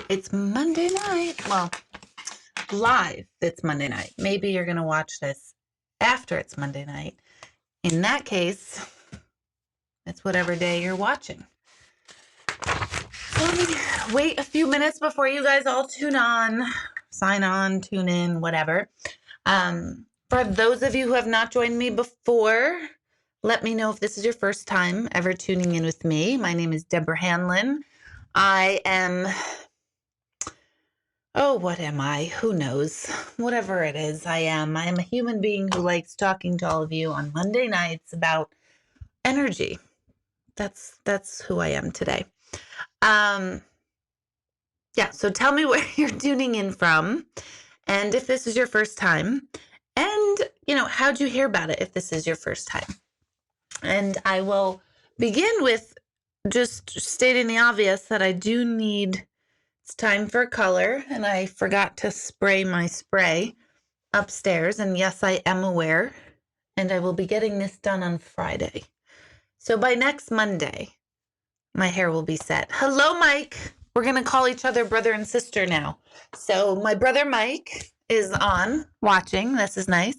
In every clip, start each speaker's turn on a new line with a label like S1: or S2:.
S1: It's Monday night. Well, live, it's Monday night. Maybe you're going to watch this after it's Monday night. In that case, it's whatever day you're watching. So let me wait a few minutes before you guys all tune in, whatever. For those of you who have not joined me before, let me know if this is your first time ever tuning in with me. My name is Deborah Hanlon. What am I? Who knows? Whatever it is, I am a human being who likes talking to all of you on Monday nights about energy. That's who I am today. So tell me where you're tuning in from, and if this is your first time, and how'd you hear about it if this is your first time? And I will begin with just stating the obvious that I do need. It's time for color, and I forgot to spray my spray upstairs. And yes, I am aware, and I will be getting this done on Friday. So by next Monday, my hair will be set. Hello, Mike. We're going to call each other brother and sister now. So my brother Mike is on watching. This is nice.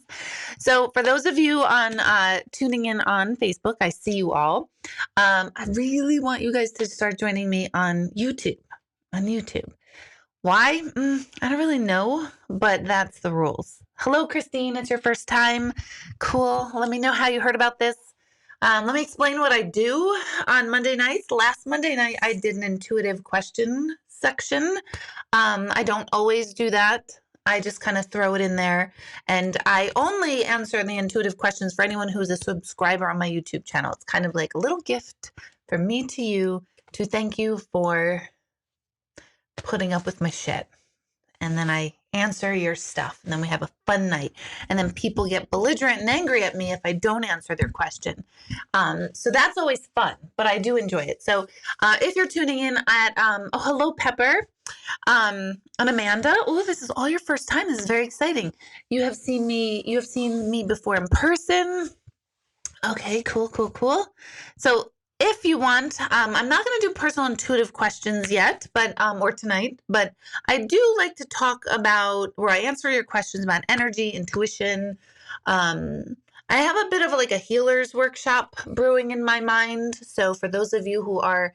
S1: So for those of you on tuning in on Facebook, I see you all. I really want you guys to start joining me on YouTube. Why? I don't really know, but that's the rules. Hello, Christine. It's your first time. Cool. Let me know how you heard about this. Let me explain what I do on Monday nights. Last Monday night, I did an intuitive question section. I don't always do that. I just kind of throw it in there. And I only answer the intuitive questions for anyone who's a subscriber on my YouTube channel. It's kind of like a little gift from me to you to thank you for putting up with my shit. And then I answer your stuff, and then we have a fun night, and then people get belligerent and angry at me if I don't answer their question. So that's always fun, but I do enjoy it. So if you're tuning in at hello Pepper and Amanda. This is all your first time. This is very exciting. You have seen me before in person. Okay, cool. So if you want, I'm not going to do personal intuitive questions yet, or tonight, but I do like to talk about where I answer your questions about energy, intuition. I have a bit of a healer's workshop brewing in my mind. So for those of you who are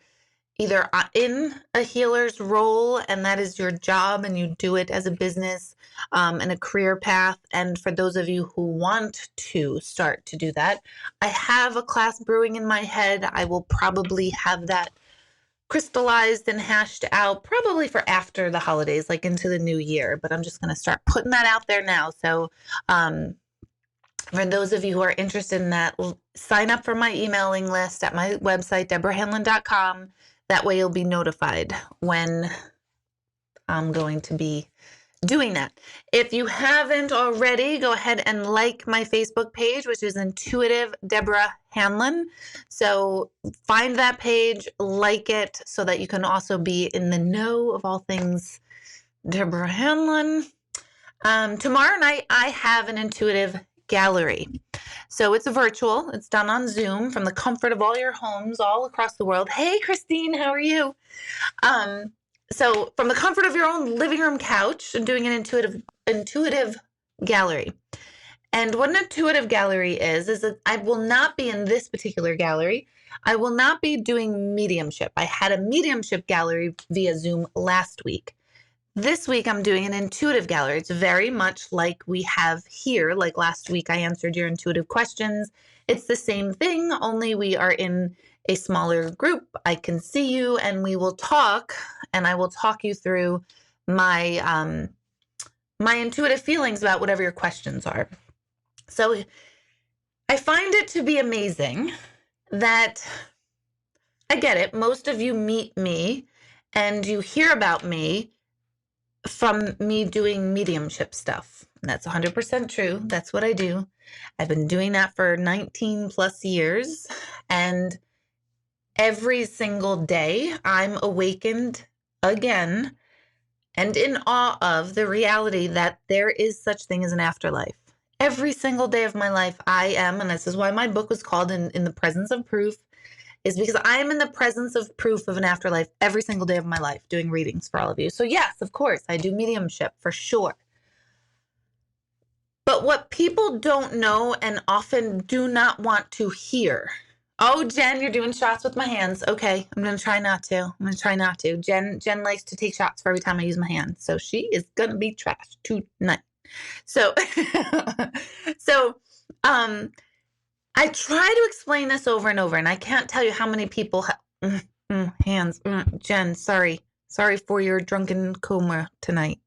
S1: either in a healer's role, and that is your job, and you do it as a business and a career path. And for those of you who want to start to do that, I have a class brewing in my head. I will probably have that crystallized and hashed out probably for after the holidays, like into the new year. But I'm just going to start putting that out there now. So for those of you who are interested in that, sign up for my emailing list at my website, deborahhanlon.com. That way you'll be notified when I'm going to be doing that. If you haven't already, go ahead and like my Facebook page, which is Intuitive Deborah Hanlon. So find that page, like it, so that you can also be in the know of all things Deborah Hanlon. Tomorrow night, I have an intuitive gallery. So it's virtual. It's done on Zoom from the comfort of all your homes all across the world. Hey, Christine, how are you? So from the comfort of your own living room couch, I'm doing an intuitive gallery. And what an intuitive gallery is that I will not be in this particular gallery. I will not be doing mediumship. I had a mediumship gallery via Zoom last week. This week, I'm doing an intuitive gallery. It's very much like we have here. Like last week, I answered your intuitive questions. It's the same thing, only we are in a smaller group. I can see you, and we will talk, and I will talk you through my my intuitive feelings about whatever your questions are. So I find it to be amazing that I get it. Most of you meet me and you hear about me from me doing mediumship stuff. And that's 100% true. That's what I do. I've been doing that for 19 plus years. And every single day I'm awakened again and in awe of the reality that there is such thing as an afterlife. Every single day of my life I am, and this is why my book was called In the Presence of Proof, is because I am in the presence of proof of an afterlife every single day of my life doing readings for all of you. So yes, of course, I do mediumship for sure. But what people don't know and often do not want to hear. Oh, Jen, you're doing shots with my hands. Okay, I'm going to try not to. Jen likes to take shots for every time I use my hands. So she is going to be trashed tonight. So, I try to explain this over and over, and I can't tell you how many people hands. Jen, sorry for your drunken coma tonight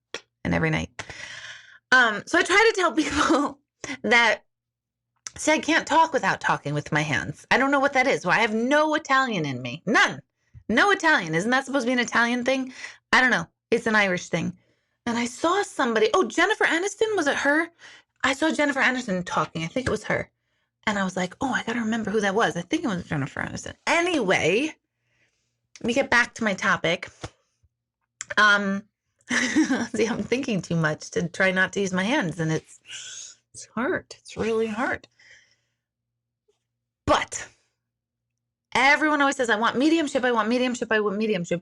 S1: and every night. So I try to tell people that, see, I can't talk without talking with my hands. I don't know what that is. Well, I have no Italian in me. None. No Italian. Isn't that supposed to be an Italian thing? I don't know. It's an Irish thing. And I saw somebody, Jennifer Aniston, was it her? I saw Jennifer Aniston talking. I think it was her. And I was like, I got to remember who that was. I think it was Jennifer Aniston. Anyway, let me get back to my topic. See, I'm thinking too much to try not to use my hands, and it's hard. It's really hard. But everyone always says, I want mediumship,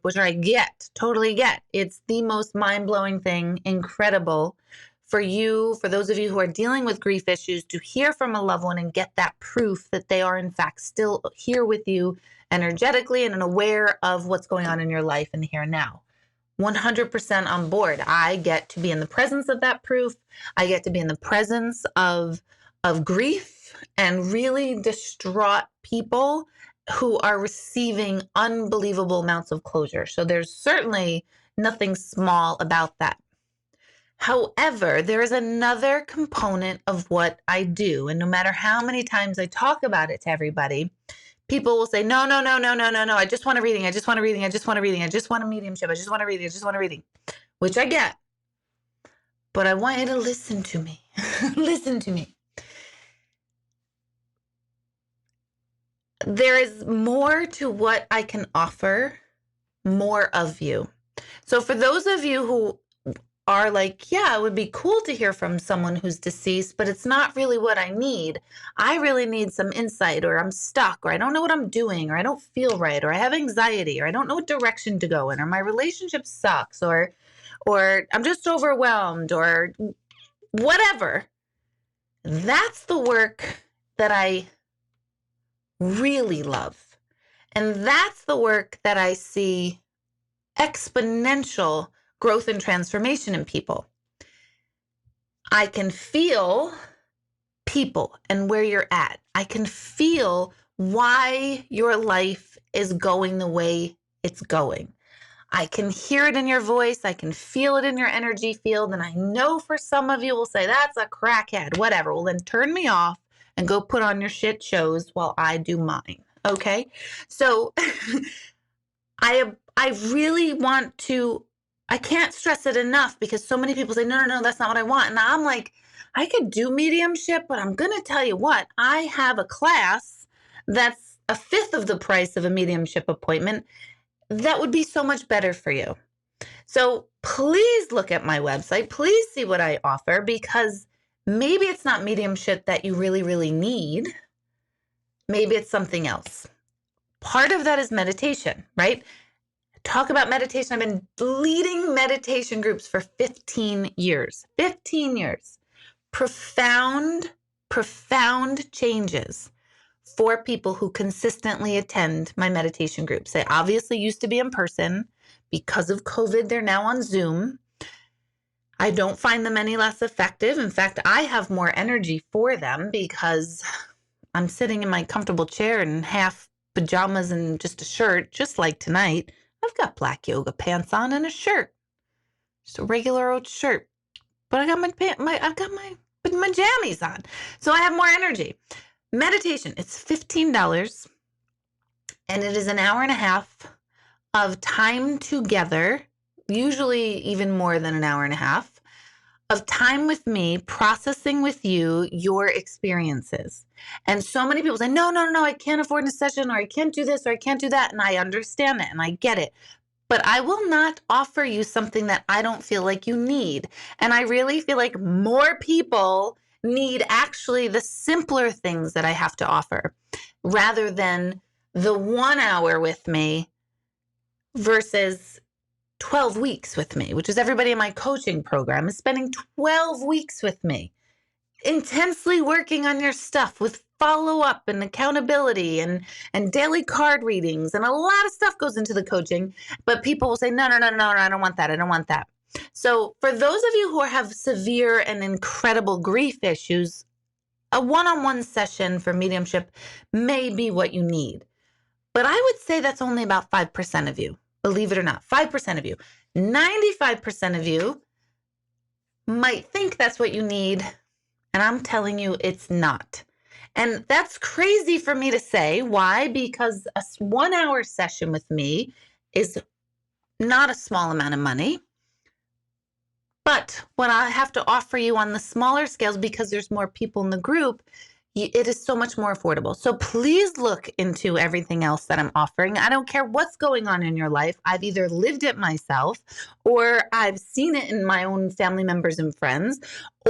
S1: which I totally get. It's the most mind-blowing thing, incredible for you, for those of you who are dealing with grief issues, to hear from a loved one and get that proof that they are in fact still here with you energetically and aware of what's going on in your life in the here and now. 100% on board. I get to be in the presence of that proof. I get to be in the presence of grief and really distraught people who are receiving unbelievable amounts of closure. So there's certainly nothing small about that. However, there is another component of what I do. And no matter how many times I talk about it to everybody, people will say, no. I just want a reading. I just want a mediumship. I just want a reading, which I get. But I want you to listen to me. Listen to me. There is more to what I can offer, more of you. So for those of you who are like, yeah, it would be cool to hear from someone who's deceased, but it's not really what I need. I really need some insight, or I'm stuck, or I don't know what I'm doing, or I don't feel right, or I have anxiety, or I don't know what direction to go in, or my relationship sucks, or I'm just overwhelmed, or whatever. That's the work that I really love. And that's the work that I see exponential growth and transformation in people. I can feel people and where you're at. I can feel why your life is going the way it's going. I can hear it in your voice. I can feel it in your energy field. And I know for some of you will say, that's a crackhead, whatever. Well, then turn me off and go put on your shit shows while I do mine. Okay? So I really want to, I can't stress it enough, because so many people say, no, that's not what I want. And I'm like, I could do mediumship, but I'm going to tell you what, I have a class that's a fifth of the price of a mediumship appointment that would be so much better for you. So please look at my website. Please see what I offer, because maybe it's not mediumship that you really, really need. Maybe it's something else. Part of that is meditation, right? Talk about meditation. I've been leading meditation groups for 15 years. 15 years. Profound changes for people who consistently attend my meditation groups. They obviously used to be in person. Because of COVID, they're now on Zoom. I don't find them any less effective. In fact, I have more energy for them because I'm sitting in my comfortable chair in half pajamas and just a shirt, just like tonight. I've got black yoga pants on and a shirt, just a regular old shirt. But I got my jammies on, so I have more energy. Meditation, it's $15, and it is an hour and a half of time together, usually even more than an hour and a half, of time with me, processing with you your experiences. And so many people say, no, I can't afford a session, or I can't do this, or I can't do that. And I understand that, and I get it. But I will not offer you something that I don't feel like you need. And I really feel like more people need actually the simpler things that I have to offer, rather than the 1 hour with me versus 12 weeks with me, which is everybody in my coaching program is spending 12 weeks with me, intensely working on your stuff with follow up and accountability and daily card readings. And a lot of stuff goes into the coaching, but people will say, no, I don't want that. I don't want that. So for those of you who have severe and incredible grief issues, a one-on-one session for mediumship may be what you need. But I would say that's only about 5% of you, believe it or not, 5% of you. 95% of you might think that's what you need, and I'm telling you it's not. And that's crazy for me to say. Why? Because a 1 hour session with me is not a small amount of money. But what I have to offer you on the smaller scales, because there's more people in the group, it is so much more affordable. So please look into everything else that I'm offering. I don't care what's going on in your life. I've either lived it myself, or I've seen it in my own family members and friends,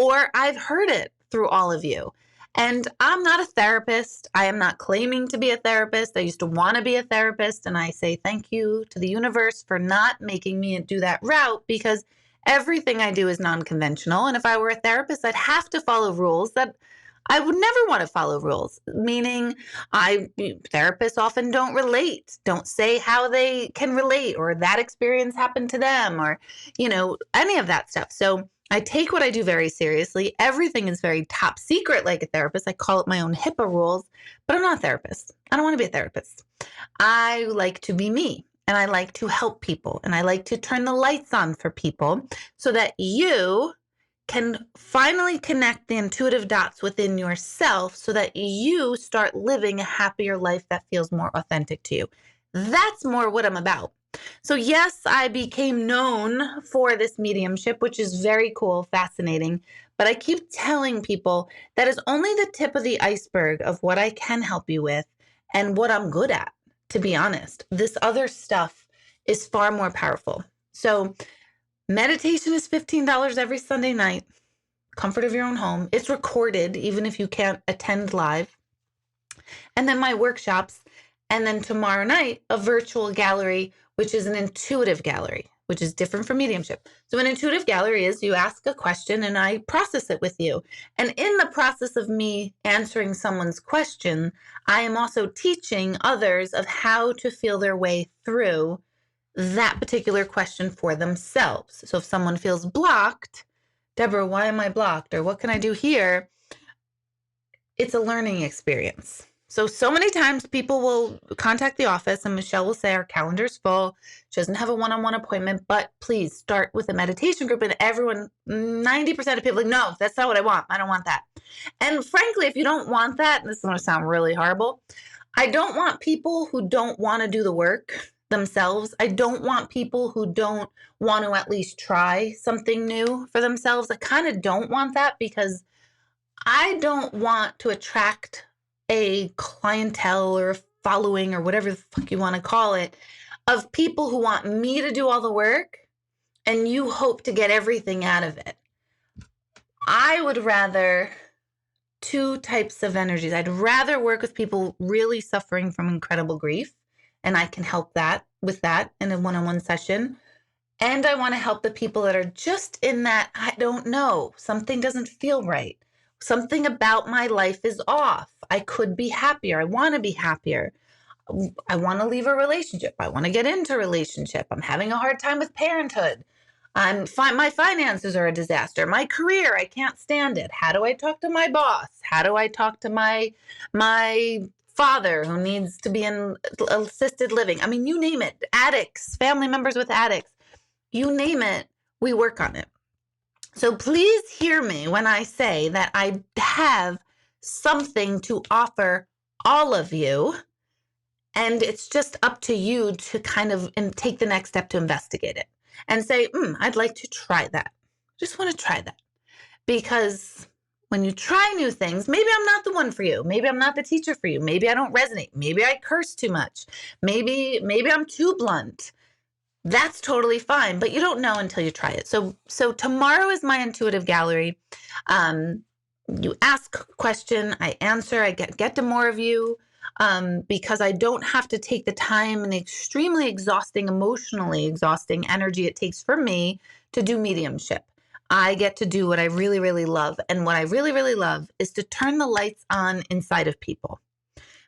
S1: or I've heard it through all of you. And I'm not a therapist. I am not claiming to be a therapist. I used to want to be a therapist, and I say thank you to the universe for not making me do that route, because everything I do is non-conventional. And if I were a therapist, I'd have to follow rules that I would never want to follow rules, meaning therapists often don't say how they can relate, or that experience happened to them, or, any of that stuff. So I take what I do very seriously. Everything is very top secret like a therapist. I call it my own HIPAA rules, but I'm not a therapist. I don't want to be a therapist. I like to be me. And I like to help people, and I like to turn the lights on for people so that you can finally connect the intuitive dots within yourself so that you start living a happier life that feels more authentic to you. That's more what I'm about. So yes, I became known for this mediumship, which is very cool, fascinating. But I keep telling people that is only the tip of the iceberg of what I can help you with and what I'm good at. To be honest, this other stuff is far more powerful. So meditation is $15 every Sunday night, comfort of your own home. It's recorded, even if you can't attend live. And then my workshops. And then tomorrow night, a virtual gallery, which is an intuitive gallery, which is different from mediumship. So an intuitive gallery is you ask a question and I process it with you. And in the process of me answering someone's question, I am also teaching others of how to feel their way through that particular question for themselves. So if someone feels blocked, Deborah, why am I blocked? Or what can I do here? It's a learning experience. So many times people will contact the office and Michelle will say, our calendar's full. She doesn't have a one-on-one appointment, but please start with a meditation group. And everyone, 90% of people are like, no, that's not what I want. I don't want that. And frankly, if you don't want that, and this is going to sound really horrible, I don't want people who don't want to do the work themselves. I don't want people who don't want to at least try something new for themselves. I kind of don't want that, because I don't want to attract a clientele or a following or whatever the fuck you want to call it of people who want me to do all the work and you hope to get everything out of it. I would rather two types of energies. I'd rather work with people really suffering from incredible grief, and I can help that with that in a one-on-one session. And I want to help the people that are just in that, I don't know, something doesn't feel right. Something about my life is off. I could be happier. I want to be happier. I want to leave a relationship. I want to get into a relationship. I'm having a hard time with parenthood. My finances are a disaster. My career, I can't stand it. How do I talk to my boss? How do I talk to my father who needs to be in assisted living? I mean, you name it. Addicts, family members with addicts. You name it, we work on it. So please hear me when I say that I have something to offer all of you, and it's just up to you to kind of take the next step to investigate it and say, I'd like to try that. Just want to try that. Because when you try new things, maybe I'm not the one for you. Maybe I'm not the teacher for you. Maybe I don't resonate. Maybe I curse too much. Maybe I'm too blunt. That's totally fine, but you don't know until you try it. So tomorrow is my intuitive gallery. You ask a question, I answer, I get to more of you. because I don't have to take the time and extremely exhausting, emotionally exhausting energy it takes for me to do mediumship. I get to do what I really, really love. And what I really, really love is to turn the lights on inside of people.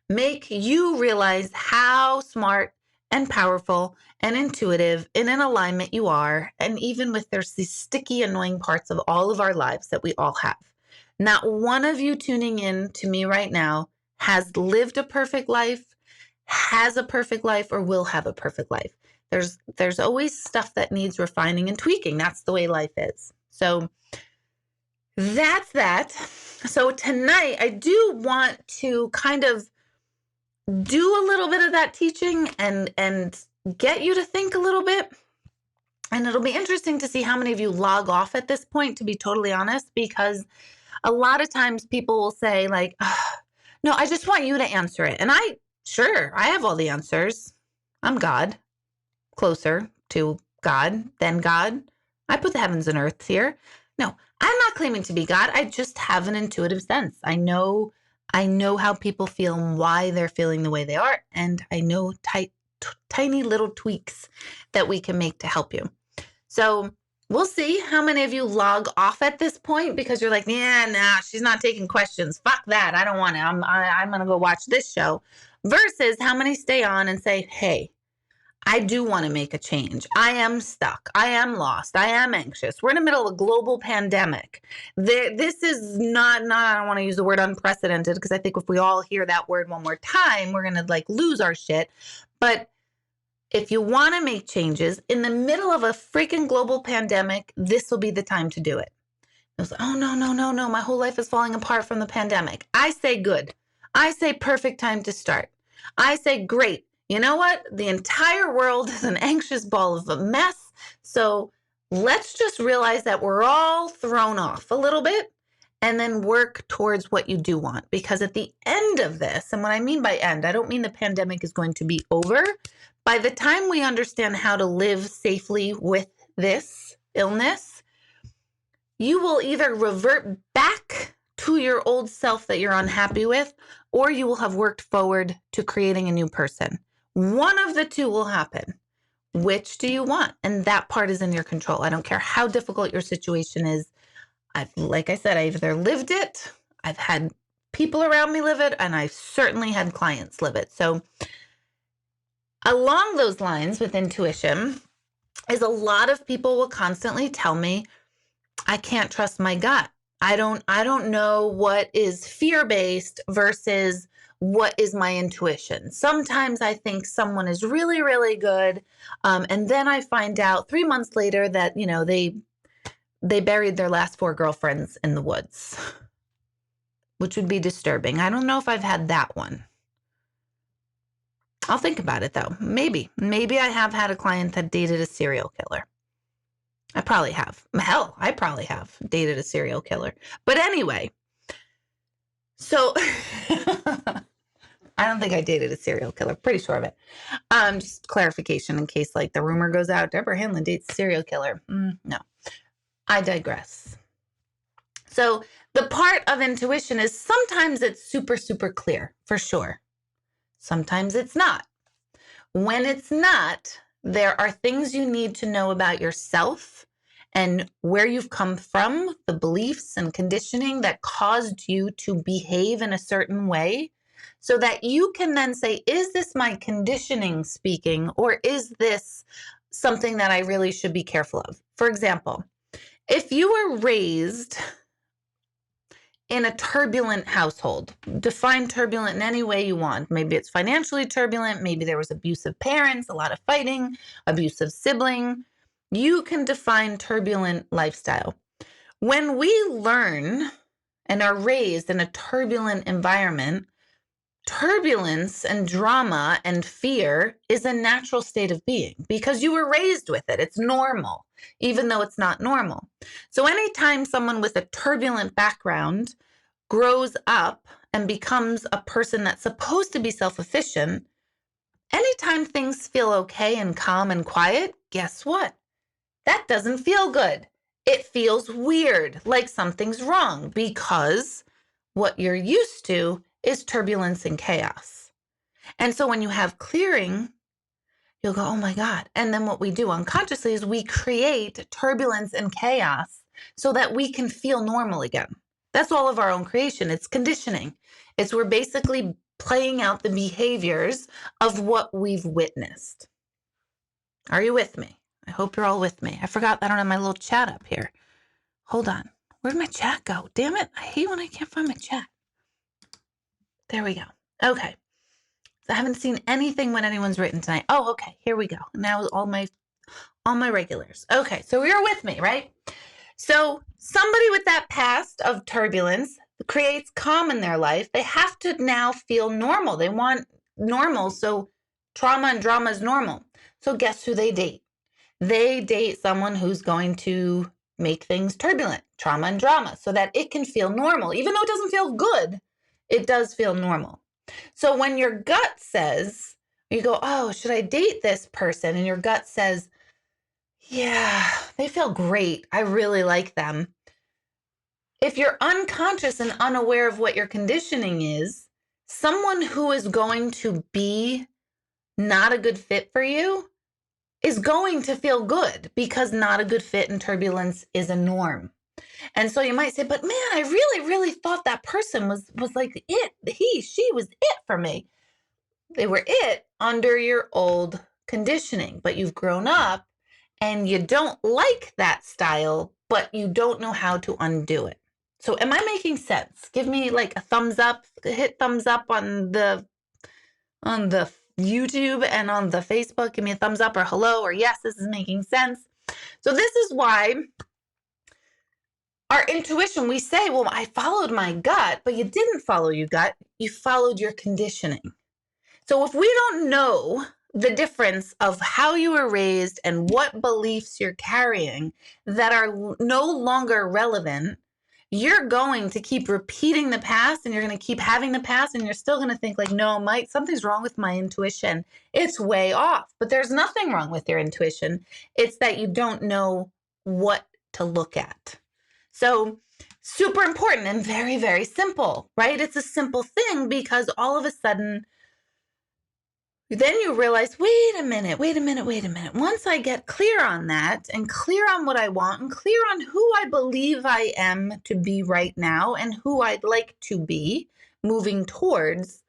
S1: Make you realize how smart and powerful and intuitive and in alignment you are. And even with there's these sticky, annoying parts of all of our lives that we all have. Not one of you tuning in to me right now has lived a perfect life, has a perfect life, or will have a perfect life. There's always stuff that needs refining and tweaking. That's the way life is. So that's that. So tonight I do want to kind of do a little bit of that teaching and get you to think a little bit. And it'll be interesting to see how many of you log off at this point, to be totally honest, because a lot of times people will say like, no, I just want you to answer it. And I have all the answers. I'm God, closer to God than God. I put the heavens and earths here. No, I'm not claiming to be God. I just have an intuitive sense. I know how people feel and why they're feeling the way they are. And I know tiny little tweaks that we can make to help you. So we'll see how many of you log off at this point because you're like, yeah, nah, she's not taking questions. Fuck that. I don't want it. I'm going to go watch this show. Versus how many stay on and say, hey, I do want to make a change. I am stuck. I am lost. I am anxious. We're in the middle of a global pandemic. This is not, I don't want to use the word unprecedented because I think if we all hear that word one more time, we're going to like lose our shit. But if you want to make changes in the middle of a freaking global pandemic, this will be the time to do it. It was, oh, no. My whole life is falling apart from the pandemic. I say good. I say perfect time to start. I say great. You know what? The entire world is an anxious ball of a mess. So let's just realize that we're all thrown off a little bit and then work towards what you do want. Because at the end of this, and what I mean by end, I don't mean the pandemic is going to be over. By the time we understand how to live safely with this illness, you will either revert back to your old self that you're unhappy with, or you will have worked forward to creating a new person. One of the two will happen. Which do you want? And that part is in your control. I don't care how difficult your situation is. Like I said, I've either lived it, I've had people around me live it, and I've certainly had clients live it. So along those lines with intuition is a lot of people will constantly tell me, I can't trust my gut. I don't know what is fear-based versus what is my intuition. Sometimes I think someone is really, really good. And then I find out 3 months later that, they buried their last 4 girlfriends in the woods, which would be disturbing. I don't know if I've had that one. I'll think about it though. Maybe I have had a client that dated a serial killer. I probably have. Hell, I probably have dated a serial killer. But anyway, so I don't think I dated a serial killer. Pretty sure of it. Just clarification in case like the rumor goes out, Deborah Hanlon dates a serial killer. No, I digress. So the part of intuition is sometimes it's super, super clear for sure. Sometimes it's not. When it's not, there are things you need to know about yourself and where you've come from, the beliefs and conditioning that caused you to behave in a certain way, so that you can then say, is this my conditioning speaking, or is this something that I really should be careful of? For example, if you were raised in a turbulent household, define turbulent in any way you want. Maybe it's financially turbulent. Maybe there was abusive parents, a lot of fighting, abusive sibling. You can define turbulent lifestyle. When we learn and are raised in a turbulent environment, turbulence and drama and fear is a natural state of being because you were raised with it. It's normal, even though it's not normal. So anytime someone with a turbulent background grows up and becomes a person that's supposed to be self-efficient, anytime things feel okay and calm and quiet, guess what? That doesn't feel good. It feels weird, like something's wrong, because what you're used to is turbulence and chaos. And so when you have clearing, you'll go, oh my God. And then what we do unconsciously is we create turbulence and chaos so that we can feel normal again. That's all of our own creation. It's conditioning. We're basically playing out the behaviors of what we've witnessed. Are you with me? I hope you're all with me. I forgot I don't have my little chat up here. Hold on. Where'd my chat go? Damn it. I hate when I can't find my chat. There we go. Okay. So I haven't seen anything when anyone's written tonight. Oh, okay. Here we go. Now all my regulars. Okay. So you're with me, right? So somebody with that past of turbulence creates calm in their life. They have to now feel normal. They want normal. So trauma and drama is normal. So guess who they date? They date someone who's going to make things turbulent, trauma and drama, so that it can feel normal. Even though it doesn't feel good, it does feel normal. So when your gut says, you go, oh, should I date this person? And your gut says, yeah, they feel great. I really like them. If you're unconscious and unaware of what your conditioning is, someone who is going to be not a good fit for you is going to feel good because not a good fit and turbulence is a norm. And so you might say, but man, I really, really thought that person was like it. She was it for me. They were it under your old conditioning, but you've grown up and you don't like that style, but you don't know how to undo it. So am I making sense? Give me like a thumbs up, hit thumbs up on the YouTube and on the Facebook. Give me a thumbs up or hello or yes, this is making sense. So this is why our intuition, we say, well, I followed my gut, but you didn't follow your gut. You followed your conditioning. So if we don't know the difference of how you were raised and what beliefs you're carrying that are no longer relevant, you're going to keep repeating the past and you're going to keep having the past and you're still going to think like, no, Mike, something's wrong with my intuition. It's way off. But there's nothing wrong with your intuition. It's that you don't know what to look at. So super important and very, very simple, right? It's a simple thing because all of a sudden, then you realize, wait a minute. Once I get clear on that and clear on what I want and clear on who I believe I am to be right now and who I'd like to be moving towards,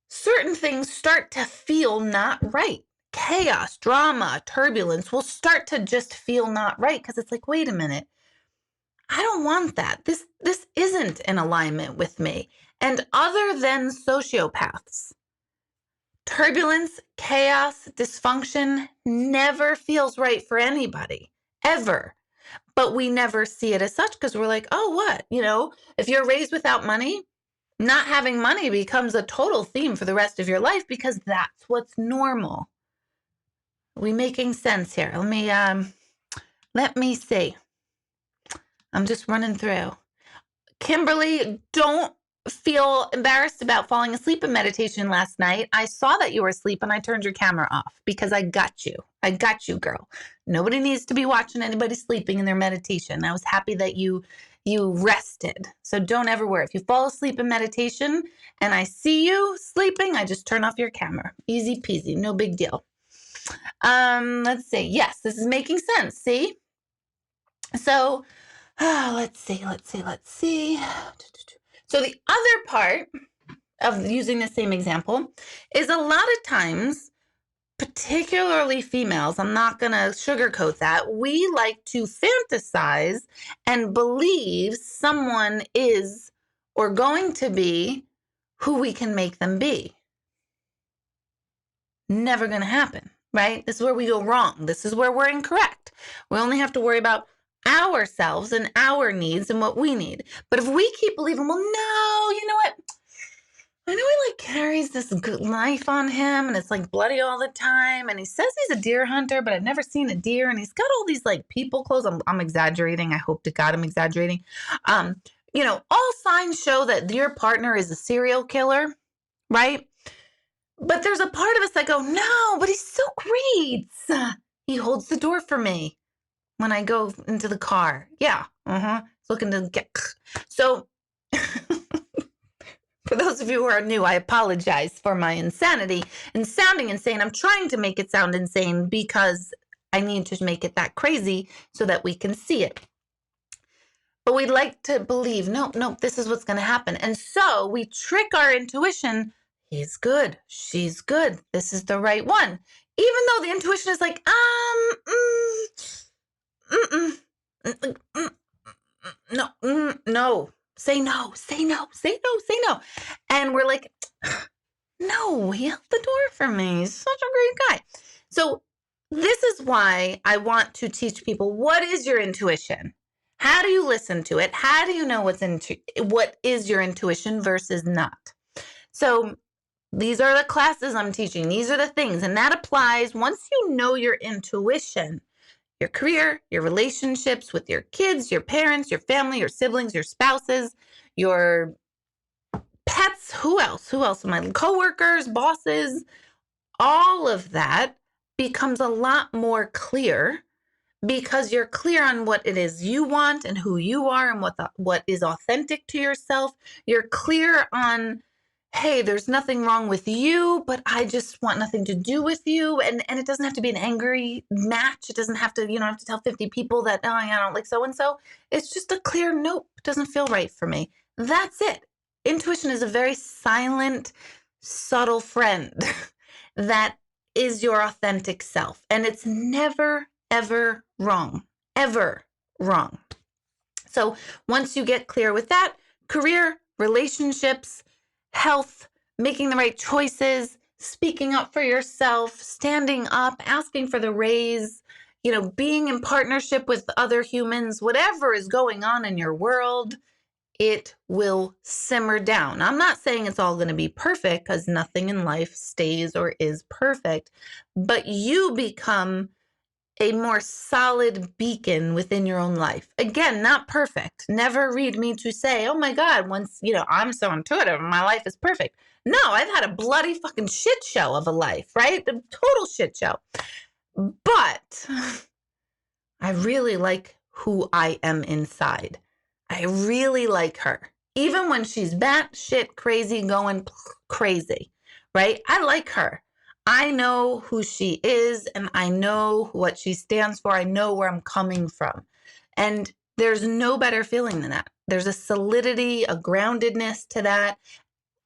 S1: certain things start to feel not right. Chaos, drama, turbulence will start to just feel not right because it's like, wait a minute. I don't want that. This isn't in alignment with me. And other than sociopaths, turbulence, chaos, dysfunction never feels right for anybody, ever. But we never see it as such because we're like, oh, what? If you're raised without money, not having money becomes a total theme for the rest of your life because that's what's normal. Are we making sense here? Let me see. I'm just running through. Kimberly, don't feel embarrassed about falling asleep in meditation last night. I saw that you were asleep and I turned your camera off because I got you. I got you, girl. Nobody needs to be watching anybody sleeping in their meditation. I was happy that you rested. So don't ever worry. If you fall asleep in meditation and I see you sleeping, I just turn off your camera. Easy peasy, no big deal. Let's see. Yes, this is making sense. See? So let's see. So the other part of using the same example is a lot of times, particularly females, I'm not going to sugarcoat that, we like to fantasize and believe someone is or going to be who we can make them be. Never going to happen, right? This is where we go wrong. This is where we're incorrect. We only have to worry about ourselves and our needs and what we need. But if we keep believing, well, no, you know what? I know he like carries this good knife on him and it's like bloody all the time. And he says he's a deer hunter, but I've never seen a deer. And he's got all these like people clothes. I'm exaggerating. I hope to God I'm exaggerating. All signs show that your partner is a serial killer, right? But there's a part of us that go, no, but he's so great. He holds the door for me when I go into the car. Yeah. He's looking to get. So For those of you who are new, I apologize for my insanity and sounding insane. I'm trying to make it sound insane because I need to make it that crazy so that we can see it. But we'd like to believe, no, this is what's going to happen. And so we trick our intuition. He's good. She's good. This is the right one. Even though the intuition is like, no. Say no. And we're like, no, he held the door for me. He's such a great guy. So this is why I want to teach people, what is your intuition? How do you listen to it? How do you know what is your intuition versus not? So these are the classes I'm teaching. These are the things. And that applies once you know your intuition, your career, your relationships with your kids, your parents, your family, your siblings, your spouses, your pets. Who else? My coworkers, bosses, all of that becomes a lot more clear because you're clear on what it is you want and who you are and what is authentic to yourself. You're clear on, hey, there's nothing wrong with you, but I just want nothing to do with you. And it doesn't have to be an angry match. It doesn't have to, you don't have to tell 50 people that, oh, I don't like so-and-so. It's just a clear, nope, doesn't feel right for me. That's it. Intuition is a very silent, subtle friend that is your authentic self. And it's never, ever wrong. Ever wrong. So once you get clear with that, career, relationships, health, making the right choices, speaking up for yourself, standing up, asking for the raise, being in partnership with other humans, whatever is going on in your world, it will simmer down. I'm not saying it's all going to be perfect because nothing in life stays or is perfect, but you become a more solid beacon within your own life. Again, not perfect. Never read me to say, oh my God, once, I'm so intuitive and my life is perfect. No, I've had a bloody fucking shit show of a life, right? A total shit show. But I really like who I am inside. I really like her. Even when she's batshit crazy, going crazy, right? I like her. I know who she is and I know what she stands for. I know where I'm coming from. And there's no better feeling than that. There's a solidity, a groundedness to that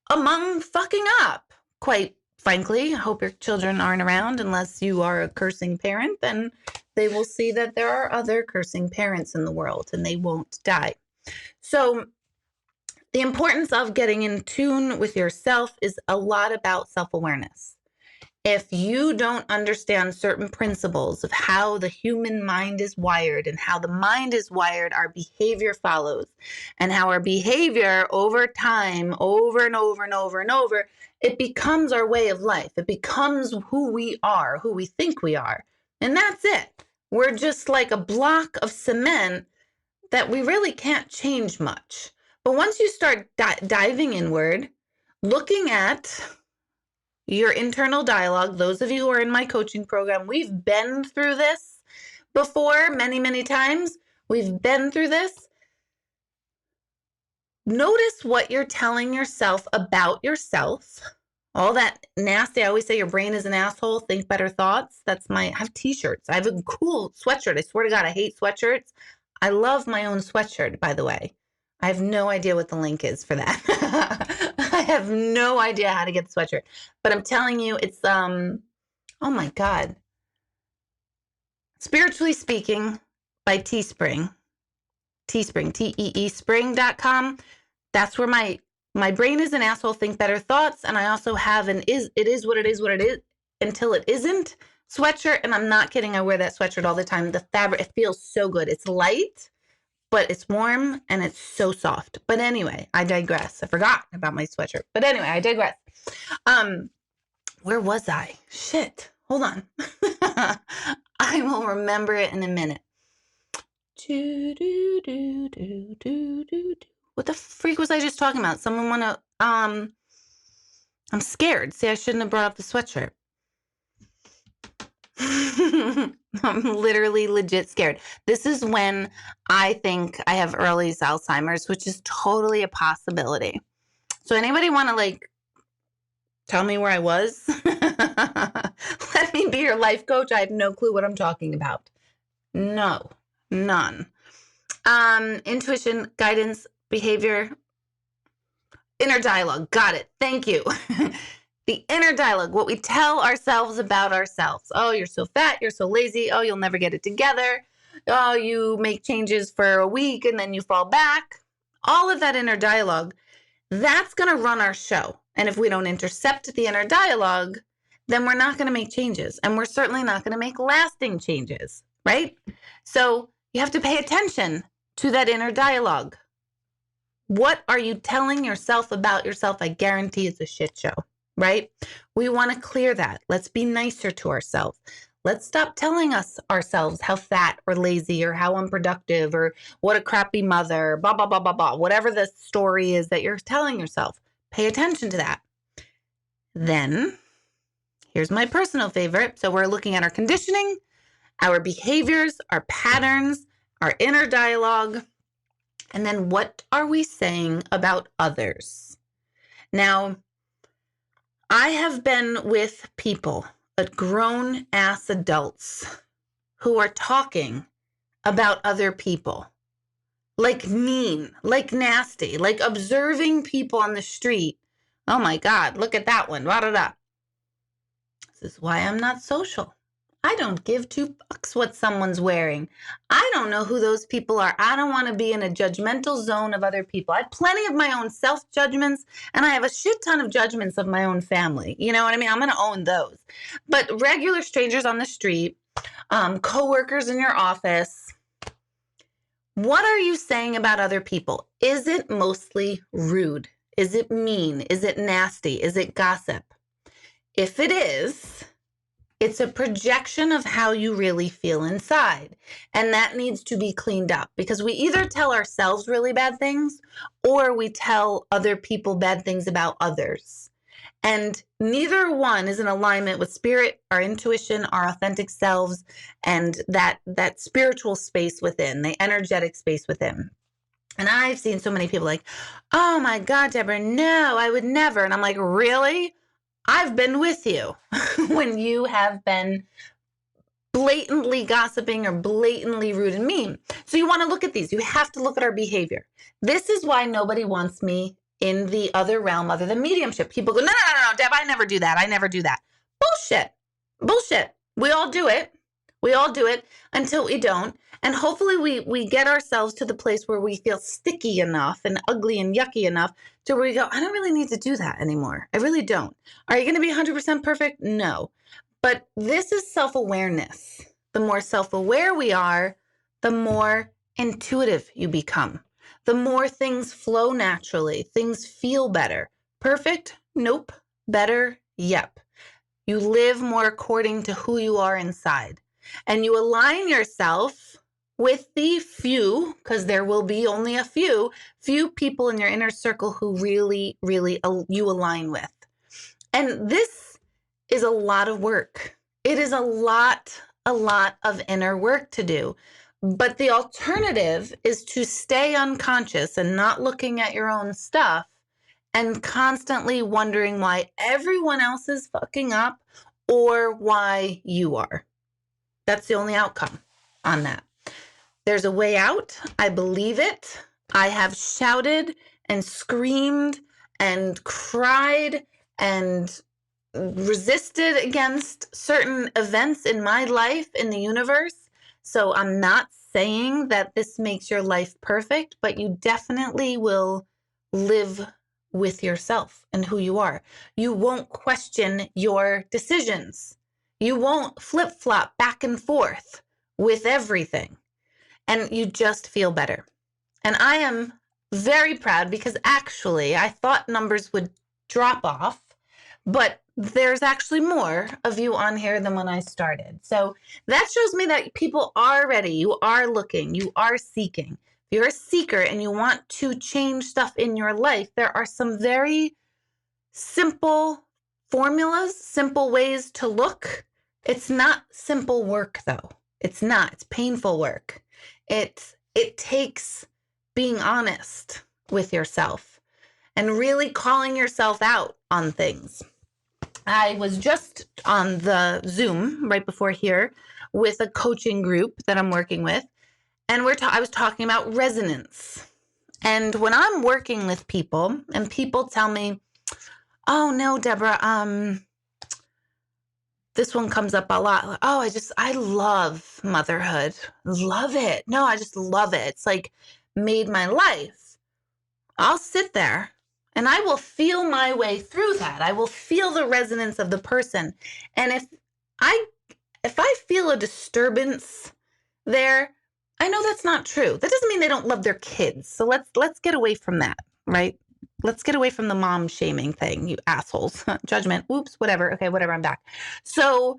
S1: among fucking up. Quite frankly, I hope your children aren't around unless you are a cursing parent, then they will see that there are other cursing parents in the world and they won't die. So the importance of getting in tune with yourself is a lot about self-awareness. If you don't understand certain principles of how the human mind is wired and how the mind is wired, our behavior follows, and how our behavior over time, over and over and over and over, it becomes our way of life. It becomes who we are, who we think we are. And that's it. We're just like a block of cement that we really can't change much. But once you start diving inward, looking at your internal dialogue, those of you who are in my coaching program, we've been through this before many, many times. We've been through this. Notice what you're telling yourself about yourself. All that nasty, I always say your brain is an asshole, think better thoughts. I have t-shirts. I have a cool sweatshirt. I swear to God, I hate sweatshirts. I love my own sweatshirt, by the way. I have no idea what the link is for that. I have no idea how to get the sweatshirt. But I'm telling you, it's, oh my God. Spiritually Speaking by Teespring. Teespring, T-E-E spring.com. That's where my brain is an asshole, think better thoughts. And I also have it is what it is until it isn't sweatshirt. And I'm not kidding. I wear that sweatshirt all the time. The fabric, it feels so good. It's light, but it's warm and it's so soft. But anyway, I digress. I forgot about my sweatshirt. But anyway, I digress. Where was I? Shit. Hold on. I will remember it in a minute. What the freak was I just talking about? Someone want to, I'm scared. See, I shouldn't have brought up the sweatshirt. I'm literally legit scared. This is when I think I have early Alzheimer's, which is totally a possibility. So anybody want to like tell me where I was? Let me be your life coach. I have no clue what I'm talking about. No, none. Intuition, guidance, behavior, inner dialogue. Got it. Thank you. The inner dialogue, what we tell ourselves about ourselves. Oh, you're so fat. You're so lazy. Oh, you'll never get it together. Oh, you make changes for a week and then you fall back. All of that inner dialogue, that's going to run our show. And if we don't intercept the inner dialogue, then we're not going to make changes. And we're certainly not going to make lasting changes, right? So you have to pay attention to that inner dialogue. What are you telling yourself about yourself? I guarantee it's a shit show, right? We want to clear that. Let's be nicer to ourselves. Let's stop telling ourselves how fat or lazy or how unproductive or what a crappy mother, blah, blah, blah, blah, blah. Whatever the story is that you're telling yourself, pay attention to that. Then, here's my personal favorite. So we're looking at our conditioning, our behaviors, our patterns, our inner dialogue, and then what are we saying about others? Now, I have been with people, grown-ass adults, who are talking about other people. Like mean, like nasty, like observing people on the street. Oh my God, look at that one. Blah, blah, blah. This is why I'm not social. I don't give two fucks what someone's wearing. I don't know who those people are. I don't want to be in a judgmental zone of other people. I have plenty of my own self-judgments, and I have a shit ton of judgments of my own family. You know what I mean? I'm going to own those. But regular strangers on the street, coworkers in your office, what are you saying about other people? Is it mostly rude? Is it mean? Is it nasty? Is it gossip? If it is, it's a projection of how you really feel inside. And that needs to be cleaned up because we either tell ourselves really bad things or we tell other people bad things about others. And neither one is in alignment with spirit, our intuition, our authentic selves, and that spiritual space within, the energetic space within. And I've seen so many people like, oh my God, Deborah, no, I would never. And I'm like, really? I've been with you when you have been blatantly gossiping or blatantly rude and mean. So you want to look at these. You have to look at our behavior. This is why nobody wants me in the other realm other than mediumship. People go, no, Deb, I never do that. I never do that. Bullshit. We all do it. We all do it until we don't. And hopefully we get ourselves to the place where we feel sticky enough and ugly and yucky enough to where we go, I don't really need to do that anymore. I really don't. Are you going to be 100% perfect? No. But this is self-awareness. The more self-aware we are, the more intuitive you become. The more things flow naturally. Things feel better. Perfect? Nope. Better? Yep. You live more according to who you are inside. And you align yourself with the few, because there will be only a few people in your inner circle who really, really you align with. And this is a lot of work. It is a lot of inner work to do. But the alternative is to stay unconscious and not looking at your own stuff and constantly wondering why everyone else is fucking up or why you are. That's the only outcome on that. There's a way out. I believe it. I have shouted and screamed and cried and resisted against certain events in my life, in the universe. So I'm not saying that this makes your life perfect, but you definitely will live with yourself and who you are. You won't question your decisions. You won't flip-flop back and forth with everything. And you just feel better. And I am very proud because actually I thought numbers would drop off, but there's actually more of you on here than when I started. So that shows me that people are ready. You are looking. You are seeking. If you're a seeker and you want to change stuff in your life, there are some very simple formulas, simple ways to look. It's not simple work, though. It's not. It's painful work. It takes being honest with yourself and really calling yourself out on things. I was just on the Zoom right before here with a coaching group that I'm working with, and I was talking about resonance. And when I'm working with people and people tell me, "Oh no, Deborah, this one comes up a lot. Oh, I love motherhood. Love it. No, I just love it. It's like made my life." I'll sit there and I will feel my way through that. I will feel the resonance of the person. And if I feel a disturbance there, I know that's not true. That doesn't mean they don't love their kids. So let's get away from that, right? Let's get away from the mom shaming thing, you assholes. Judgment. Oops, whatever. Okay, whatever, I'm back. So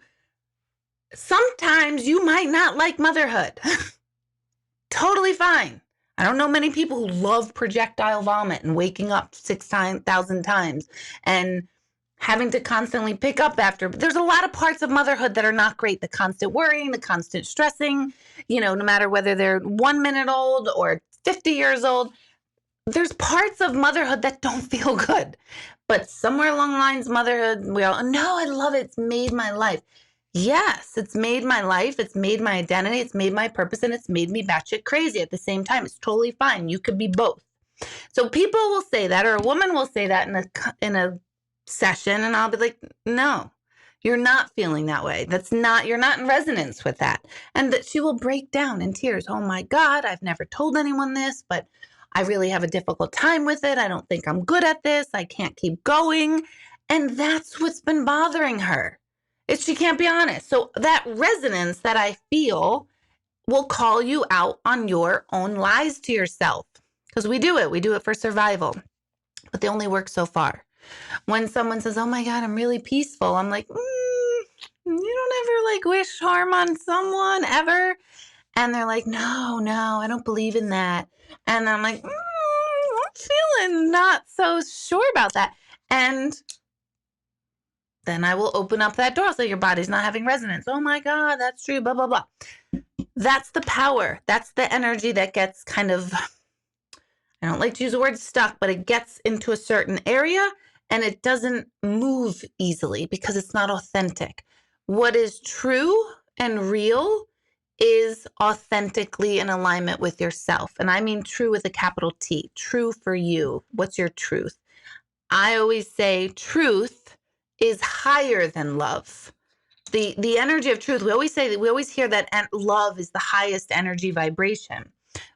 S1: sometimes you might not like motherhood. Totally fine. I don't know many people who love projectile vomit and waking up 6,000 times and having to constantly pick up after. But there's a lot of parts of motherhood that are not great. The constant worrying, the constant stressing, no matter whether they're 1 minute old or 50 years old, there's parts of motherhood that don't feel good. But somewhere along the lines, motherhood, no, I love it. It's made my life. Yes, it's made my life. It's made my identity. It's made my purpose, and it's made me batshit crazy at the same time. It's totally fine. You could be both. So people will say that, or a woman will say that in a session, and I'll be like, no, you're not feeling that way. You're not in resonance with that. And that she will break down in tears. Oh my God, I've never told anyone this, but I really have a difficult time with it. I don't think I'm good at this. I can't keep going. And that's what's been bothering her. She can't be honest. So that resonance that I feel will call you out on your own lies to yourself. Because we do it for survival. But they only work so far. When someone says, oh my God, I'm really peaceful, I'm like, you don't ever wish harm on someone ever? And they're like, no, I don't believe in that. And I'm like, I'm feeling not so sure about that. And then I will open up that door. So your body's not having resonance. Oh my God, that's true, blah, blah, blah. That's the power. That's the energy that gets kind of, I don't like to use the word stuck, but it gets into a certain area and it doesn't move easily because it's not authentic. What is true and real is authentically in alignment with yourself. And I mean true with a capital T, true for you. What's your truth? I always say truth is higher than love. The energy of truth, we always hear that love is the highest energy vibration,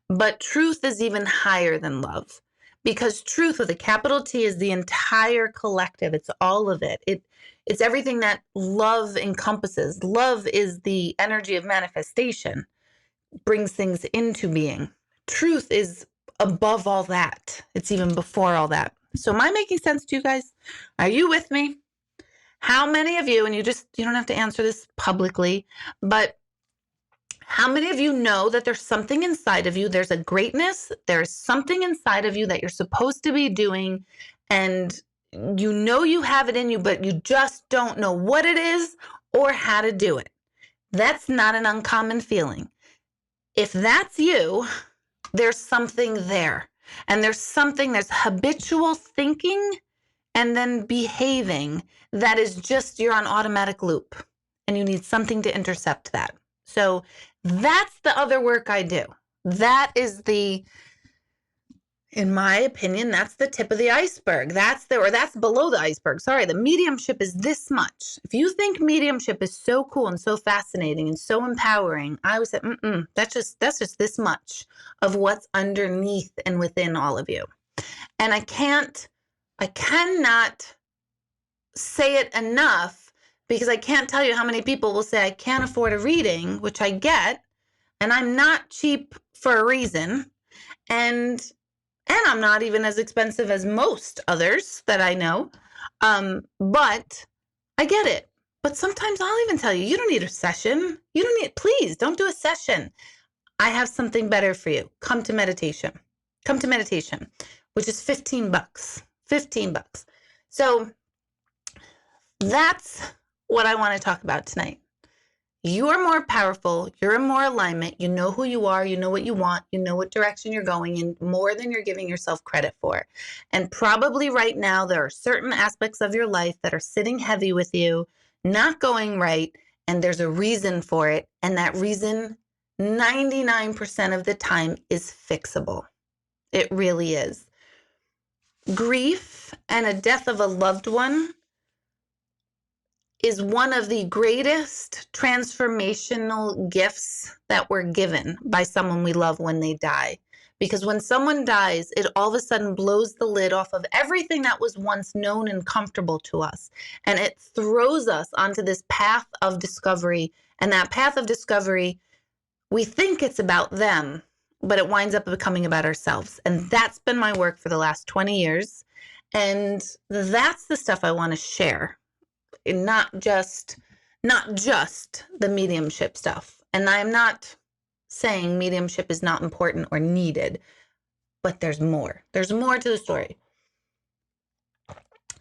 S1: but truth is even higher than love, because truth with a capital T is the entire collective. It's all of it. It's everything that love encompasses. Love is the energy of manifestation, brings things into being. Truth is above all that. It's even before all that. So am I making sense to you guys? Are you with me? How many of you, and you don't have to answer this publicly, but how many of you know that there's something inside of you, there's a greatness, there's something inside of you that you're supposed to be doing, and you have it in you, but you just don't know what it is or how to do it? That's not an uncommon feeling. If that's you, there's something there. And there's habitual thinking and then behaving that is just, you're on automatic loop and you need something to intercept that. So that's the other work I do. That is in my opinion, that's the tip of the iceberg. That's below the iceberg. Sorry, the mediumship is this much. If you think mediumship is so cool and so fascinating and so empowering, I would say, that's just this much of what's underneath and within all of you. And I cannot say it enough, because I can't tell you how many people will say, I can't afford a reading, which I get, and I'm not cheap for a reason. And I'm not even as expensive as most others that I know. But I get it. But sometimes I'll even tell you, you don't need a session. Please don't do a session. I have something better for you. Come to meditation, which is $15. So that's what I want to talk about tonight. You are more powerful. You're in more alignment. You know who you are. You know what you want. You know what direction you're going in more than you're giving yourself credit for. And probably right now, there are certain aspects of your life that are sitting heavy with you, not going right. And there's a reason for it. And that reason, 99% of the time, is fixable. It really is. Grief and a death of a loved one is one of the greatest transformational gifts that we're given by someone we love when they die. Because when someone dies, it all of a sudden blows the lid off of everything that was once known and comfortable to us. And it throws us onto this path of discovery. And that path of discovery, we think it's about them, but it winds up becoming about ourselves. And that's been my work for the last 20 years. And that's the stuff I want to share. Not just the mediumship stuff. And I'm not saying mediumship is not important or needed, but there's more. There's more to the story.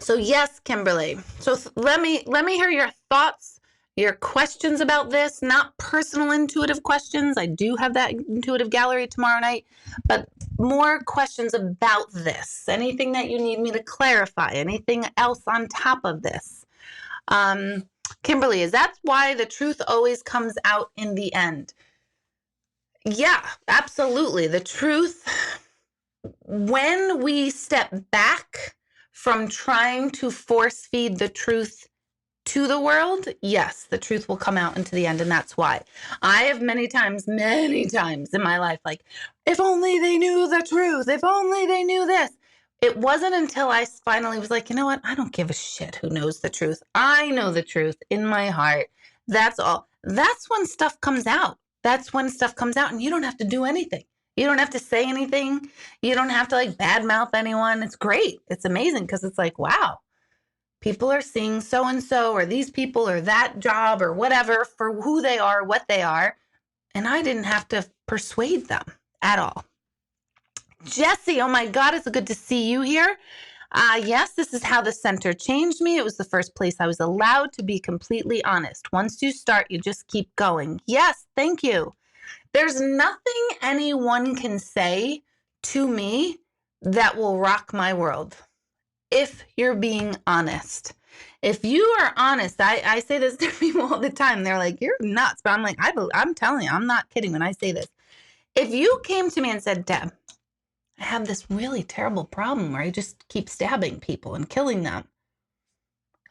S1: So yes, Kimberly. So let me hear your thoughts, your questions about this, not personal intuitive questions. I do have that intuitive gallery tomorrow night, but more questions about this. Anything that you need me to clarify, anything else on top of this. Kimberly, is that why the truth always comes out in the end? Yeah, absolutely. The truth, when we step back from trying to force feed the truth to the world, yes, the truth will come out into the end. And that's why I have many times in my life, like, if only they knew the truth, if only they knew this. It wasn't until I finally was like, you know what? I don't give a shit who knows the truth. I know the truth in my heart. That's all. That's when stuff comes out. That's when stuff comes out and you don't have to do anything. You don't have to say anything. You don't have to like badmouth anyone. It's great. It's amazing because it's like, wow, people are seeing so-and-so or these people or that job or whatever for who they are, what they are. And I didn't have to persuade them at all. Jesse, oh my God, it's good to see you here. Yes, this is how the center changed me. It was the first place I was allowed to be completely honest. Once you start, you just keep going. Yes, thank you. There's nothing anyone can say to me that will rock my world if you're being honest. If you are honest, I say this to people all the time. They're like, you're nuts. But I'm like, I'm telling you, I'm not kidding when I say this. If you came to me and said, Deb, I have this really terrible problem where I just keep stabbing people and killing them.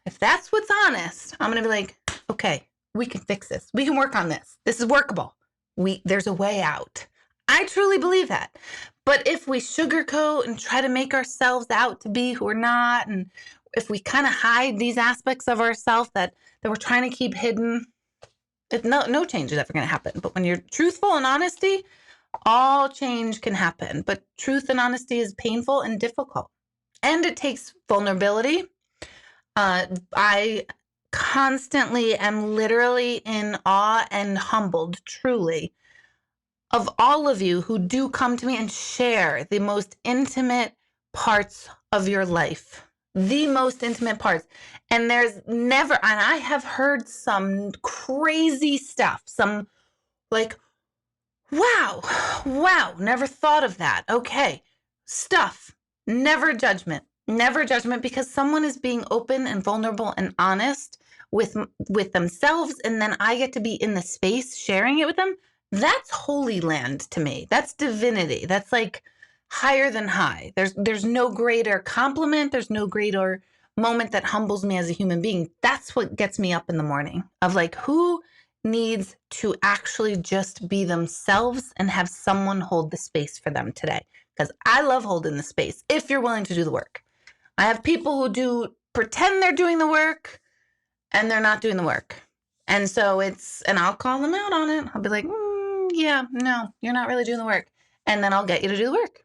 S1: If that's what's honest, I'm going to be like, okay, we can fix this. We can work on this. This is workable. There's a way out. I truly believe that. But if we sugarcoat and try to make ourselves out to be who we're not, and if we kind of hide these aspects of ourselves that we're trying to keep hidden, no change is ever going to happen. But when you're truthful and honesty, all change can happen. But truth and honesty is painful and difficult. And it takes vulnerability. I constantly am literally in awe and humbled, truly, of all of you who do come to me and share the most intimate parts of your life. The most intimate parts. And there's never, and I have heard some crazy stuff, some like, wow, never thought of that. Okay, stuff, never judgment because someone is being open and vulnerable and honest with themselves. And then I get to be in the space sharing it with them. That's holy land to me. That's divinity. That's like higher than high. There's no greater compliment. There's no greater moment that humbles me as a human being. That's what gets me up in the morning of like, who needs to actually just be themselves and have someone hold the space for them today? Because I love holding the space if you're willing to do the work. I have people who do pretend they're doing the work and they're not doing the work. And so and I'll call them out on it. I'll be like, yeah, no, you're not really doing the work. And then I'll get you to do the work.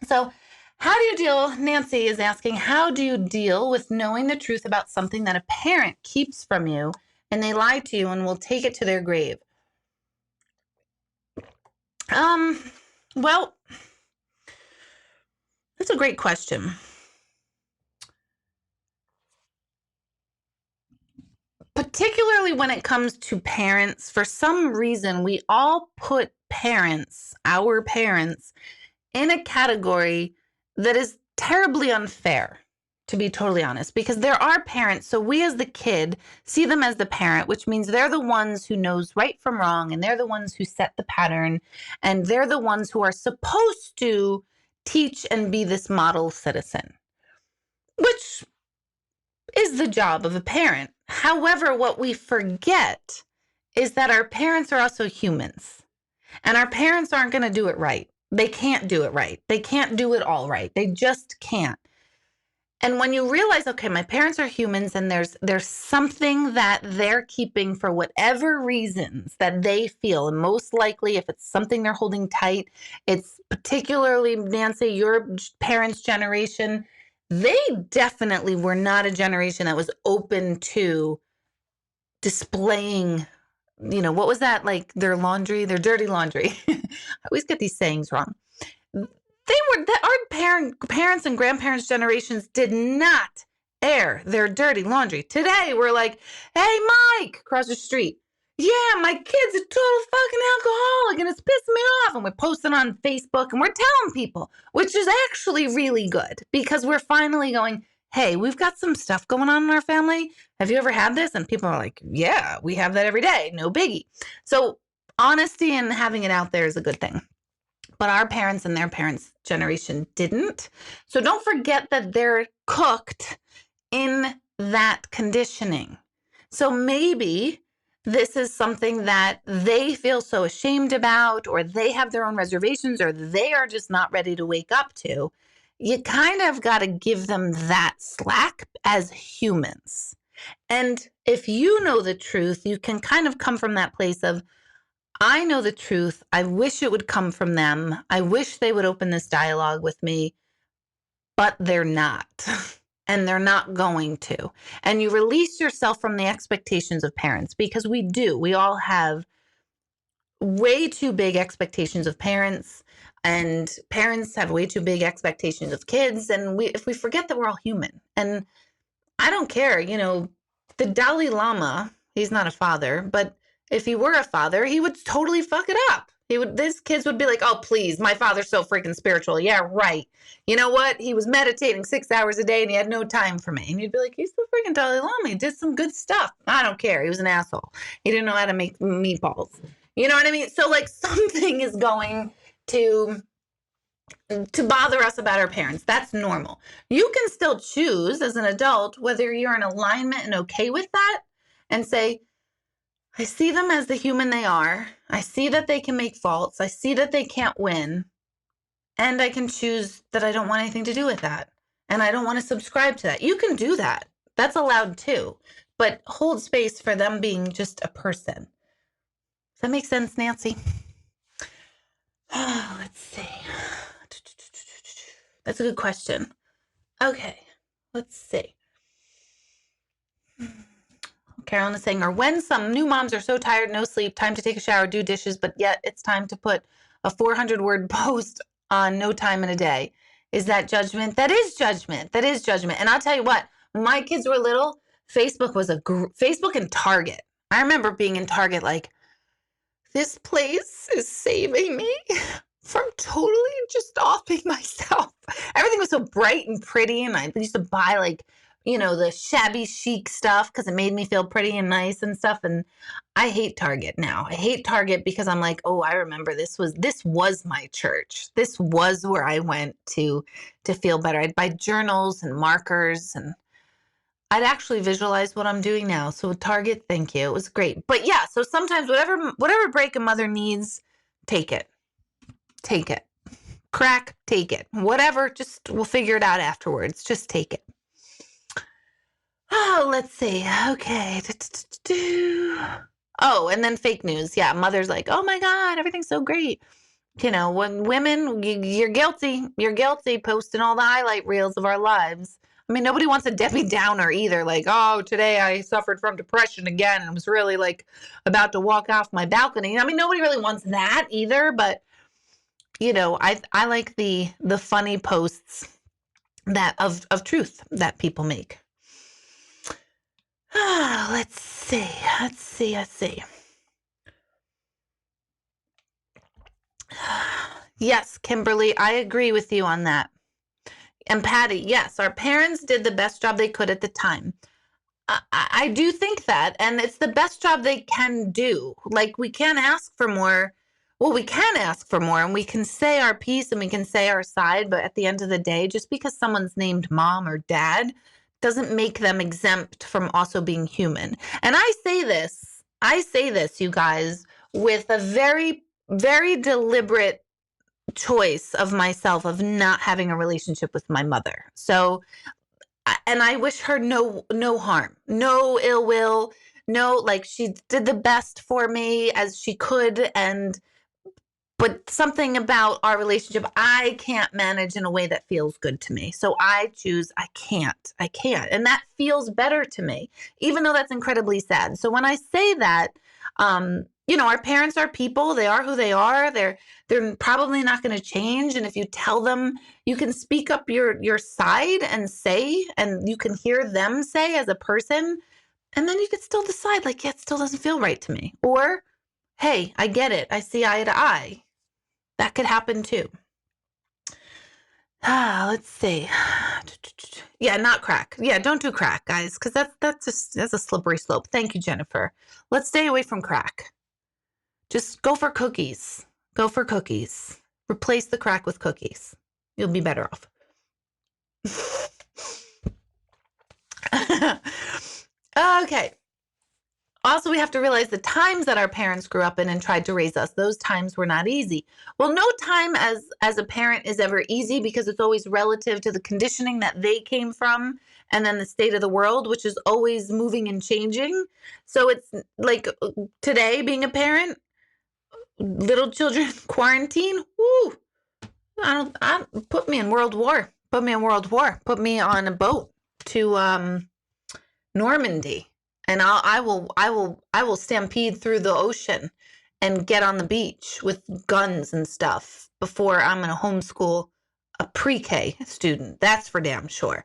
S1: So how do you deal, Nancy is asking, how do you deal with knowing the truth about something that a parent keeps from you and they lie to you and will take it to their grave? Well, that's a great question. particularly when it comes to parents, for some reason, we all put parents, our parents, in a category that is terribly unfair, to be totally honest, because there are parents. So we as the kid see them as the parent, which means they're the ones who knows right from wrong, and they're the ones who set the pattern, and they're the ones who are supposed to teach and be this model citizen, which is the job of a parent. However, what we forget is that our parents are also humans, and our parents aren't going to do it right. They can't do it right. They can't do it all right. They just can't. And when you realize, okay, my parents are humans, and there's something that they're keeping for whatever reasons that they feel, and most likely if it's something they're holding tight, it's particularly, Nancy, your parents' generation, they definitely were not a generation that was open to displaying, what was that, like their laundry, their dirty laundry. I always get these sayings wrong. Our parents and grandparents' generations did not air their dirty laundry. Today, we're like, hey, Mike, across the street. Yeah, my kid's a total fucking alcoholic and it's pissing me off. And we're posting on Facebook and we're telling people, which is actually really good because we're finally going, hey, we've got some stuff going on in our family. Have you ever had this? And people are like, yeah, we have that every day. No biggie. So honesty and having it out there is a good thing. But our parents and their parents' generation didn't. So don't forget that they're cooked in that conditioning. So maybe this is something that they feel so ashamed about, or they have their own reservations, or they are just not ready to wake up to. You kind of got to give them that slack as humans. And if you know the truth, you can kind of come from that place of, I know the truth. I wish it would come from them. I wish they would open this dialogue with me, but they're not. And they're not going to. And you release yourself from the expectations of parents, because we do. We all have way too big expectations of parents, and parents have way too big expectations of kids. And if we forget that we're all human, and I don't care, the Dalai Lama, he's not a father, but if he were a father, he would totally fuck it up. These kids would be like, oh, please, my father's so freaking spiritual. Yeah, right. You know what? He was meditating 6 hours a day and he had no time for me. And you'd be like, he's the freaking Dalai Lama. He did some good stuff. I don't care. He was an asshole. He didn't know how to make meatballs. You know what I mean? So like something is going to bother us about our parents. That's normal. You can still choose as an adult whether you're in alignment and okay with that and say, I see them as the human they are. I see that they can make faults. I see that they can't win. And I can choose that I don't want anything to do with that. And I don't want to subscribe to that. You can do that. That's allowed too. But hold space for them being just a person. Does that make sense, Nancy? Let's see. That's a good question. Okay, let's see. Carolyn is saying, or when some new moms are so tired, no sleep, time to take a shower, do dishes, but yet it's time to put a 400-word post on no time in a day. Is that judgment? That is judgment. That is judgment. And I'll tell you what, when my kids were little, Facebook was Facebook and Target. I remember being in Target like, this place is saving me from totally just offing myself. Everything was so bright and pretty, and I used to buy like, the shabby chic stuff because it made me feel pretty and nice and stuff. And I hate Target now. I hate Target because I'm like, oh, I remember this was my church. This was where I went to feel better. I'd buy journals and markers, and I'd actually visualize what I'm doing now. So Target, thank you. It was great. But yeah, so sometimes whatever break a mother needs, take it. Take it. Crack, take it. Whatever, we'll figure it out afterwards. Just take it. Oh, let's see. Okay. Oh, and then fake news. Yeah, mother's like, oh my God, everything's so great. When women, you're guilty. You're guilty posting all the highlight reels of our lives. I mean, nobody wants a Debbie Downer either. Like, oh, today I suffered from depression again and was really like about to walk off my balcony. I mean, nobody really wants that either. But, I like the funny posts that of truth that people make. Let's see. Let's see. Yes, Kimberly, I agree with you on that. And Patty, yes, our parents did the best job they could at the time. I do think that, and it's the best job they can do. Like, we can't ask for more. Well, we can ask for more, and we can say our piece and we can say our side, but at the end of the day, just because someone's named mom or dad doesn't make them exempt from also being human. And I say this, you guys, with a very, very deliberate choice of myself of not having a relationship with my mother. So, and I wish her no harm, no ill will, no, like, she did the best for me as she could, and but something about our relationship I can't manage in a way that feels good to me. So I choose I can't. And that feels better to me, even though that's incredibly sad. So when I say that, our parents are people, they are who they are. They're probably not going to change. And if you tell them, you can speak up your side and say, and you can hear them say as a person, and then you can still decide, like, yeah, it still doesn't feel right to me. Or, hey, I get it. I see eye to eye. That could happen too. Let's see. Yeah, not crack. Yeah, don't do crack, guys, because that's a slippery slope. Thank you, Jennifer. Let's stay away from crack. Just go for cookies. Go for cookies. Replace the crack with cookies. You'll be better off. Okay. Also, we have to realize the times that our parents grew up in and tried to raise us, those times were not easy. Well, no time as a parent is ever easy, because it's always relative to the conditioning that they came from, and then the state of the world, which is always moving and changing. So it's like today, being a parent, little children, quarantine, woo, I put me in World War. Put me in World War. Put me on a boat to Normandy, and I will stampede through the ocean and get on the beach with guns and stuff before I'm gonna homeschool a pre-K student. That's for damn sure.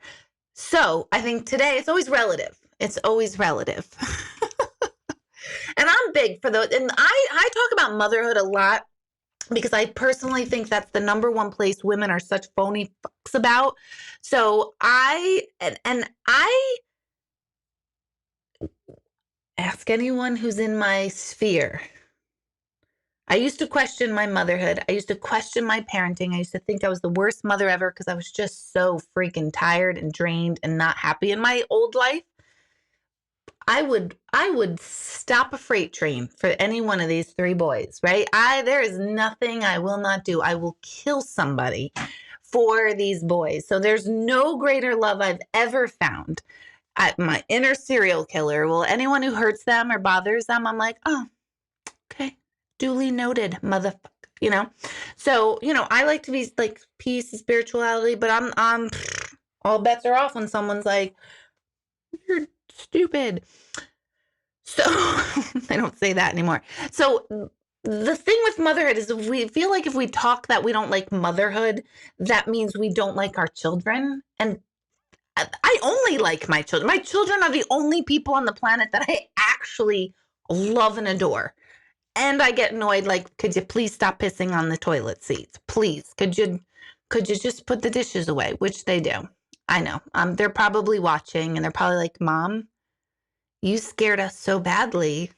S1: So I think today it's always relative. It's always relative. And I'm big for those. And I talk about motherhood a lot because I personally think that's the number one place women are such phony fucks about. So I ask anyone who's in my sphere. I used to question my motherhood. I used to question my parenting. I used to think I was the worst mother ever because I was just so freaking tired and drained and not happy in my old life. I would stop a freight train for any one of these three boys, right? There is nothing I will not do. I will kill somebody for these boys. So there's no greater love I've ever found. My inner serial killer. Well, anyone who hurts them or bothers them, I'm like, oh, okay, duly noted, motherfucker. So I like to be like peace and spirituality, but I'm all bets are off when someone's like, you're stupid. So I don't say that anymore. So the thing with motherhood is, we feel like if we talk that we don't like motherhood, that means we don't like our children. And I only like my children. My children are the only people on the planet that I actually love and adore. And I get annoyed, like, could you please stop pissing on the toilet seats? Please. Could you just put the dishes away? Which they do. I know. They're probably watching and they're probably like, Mom, you scared us so badly.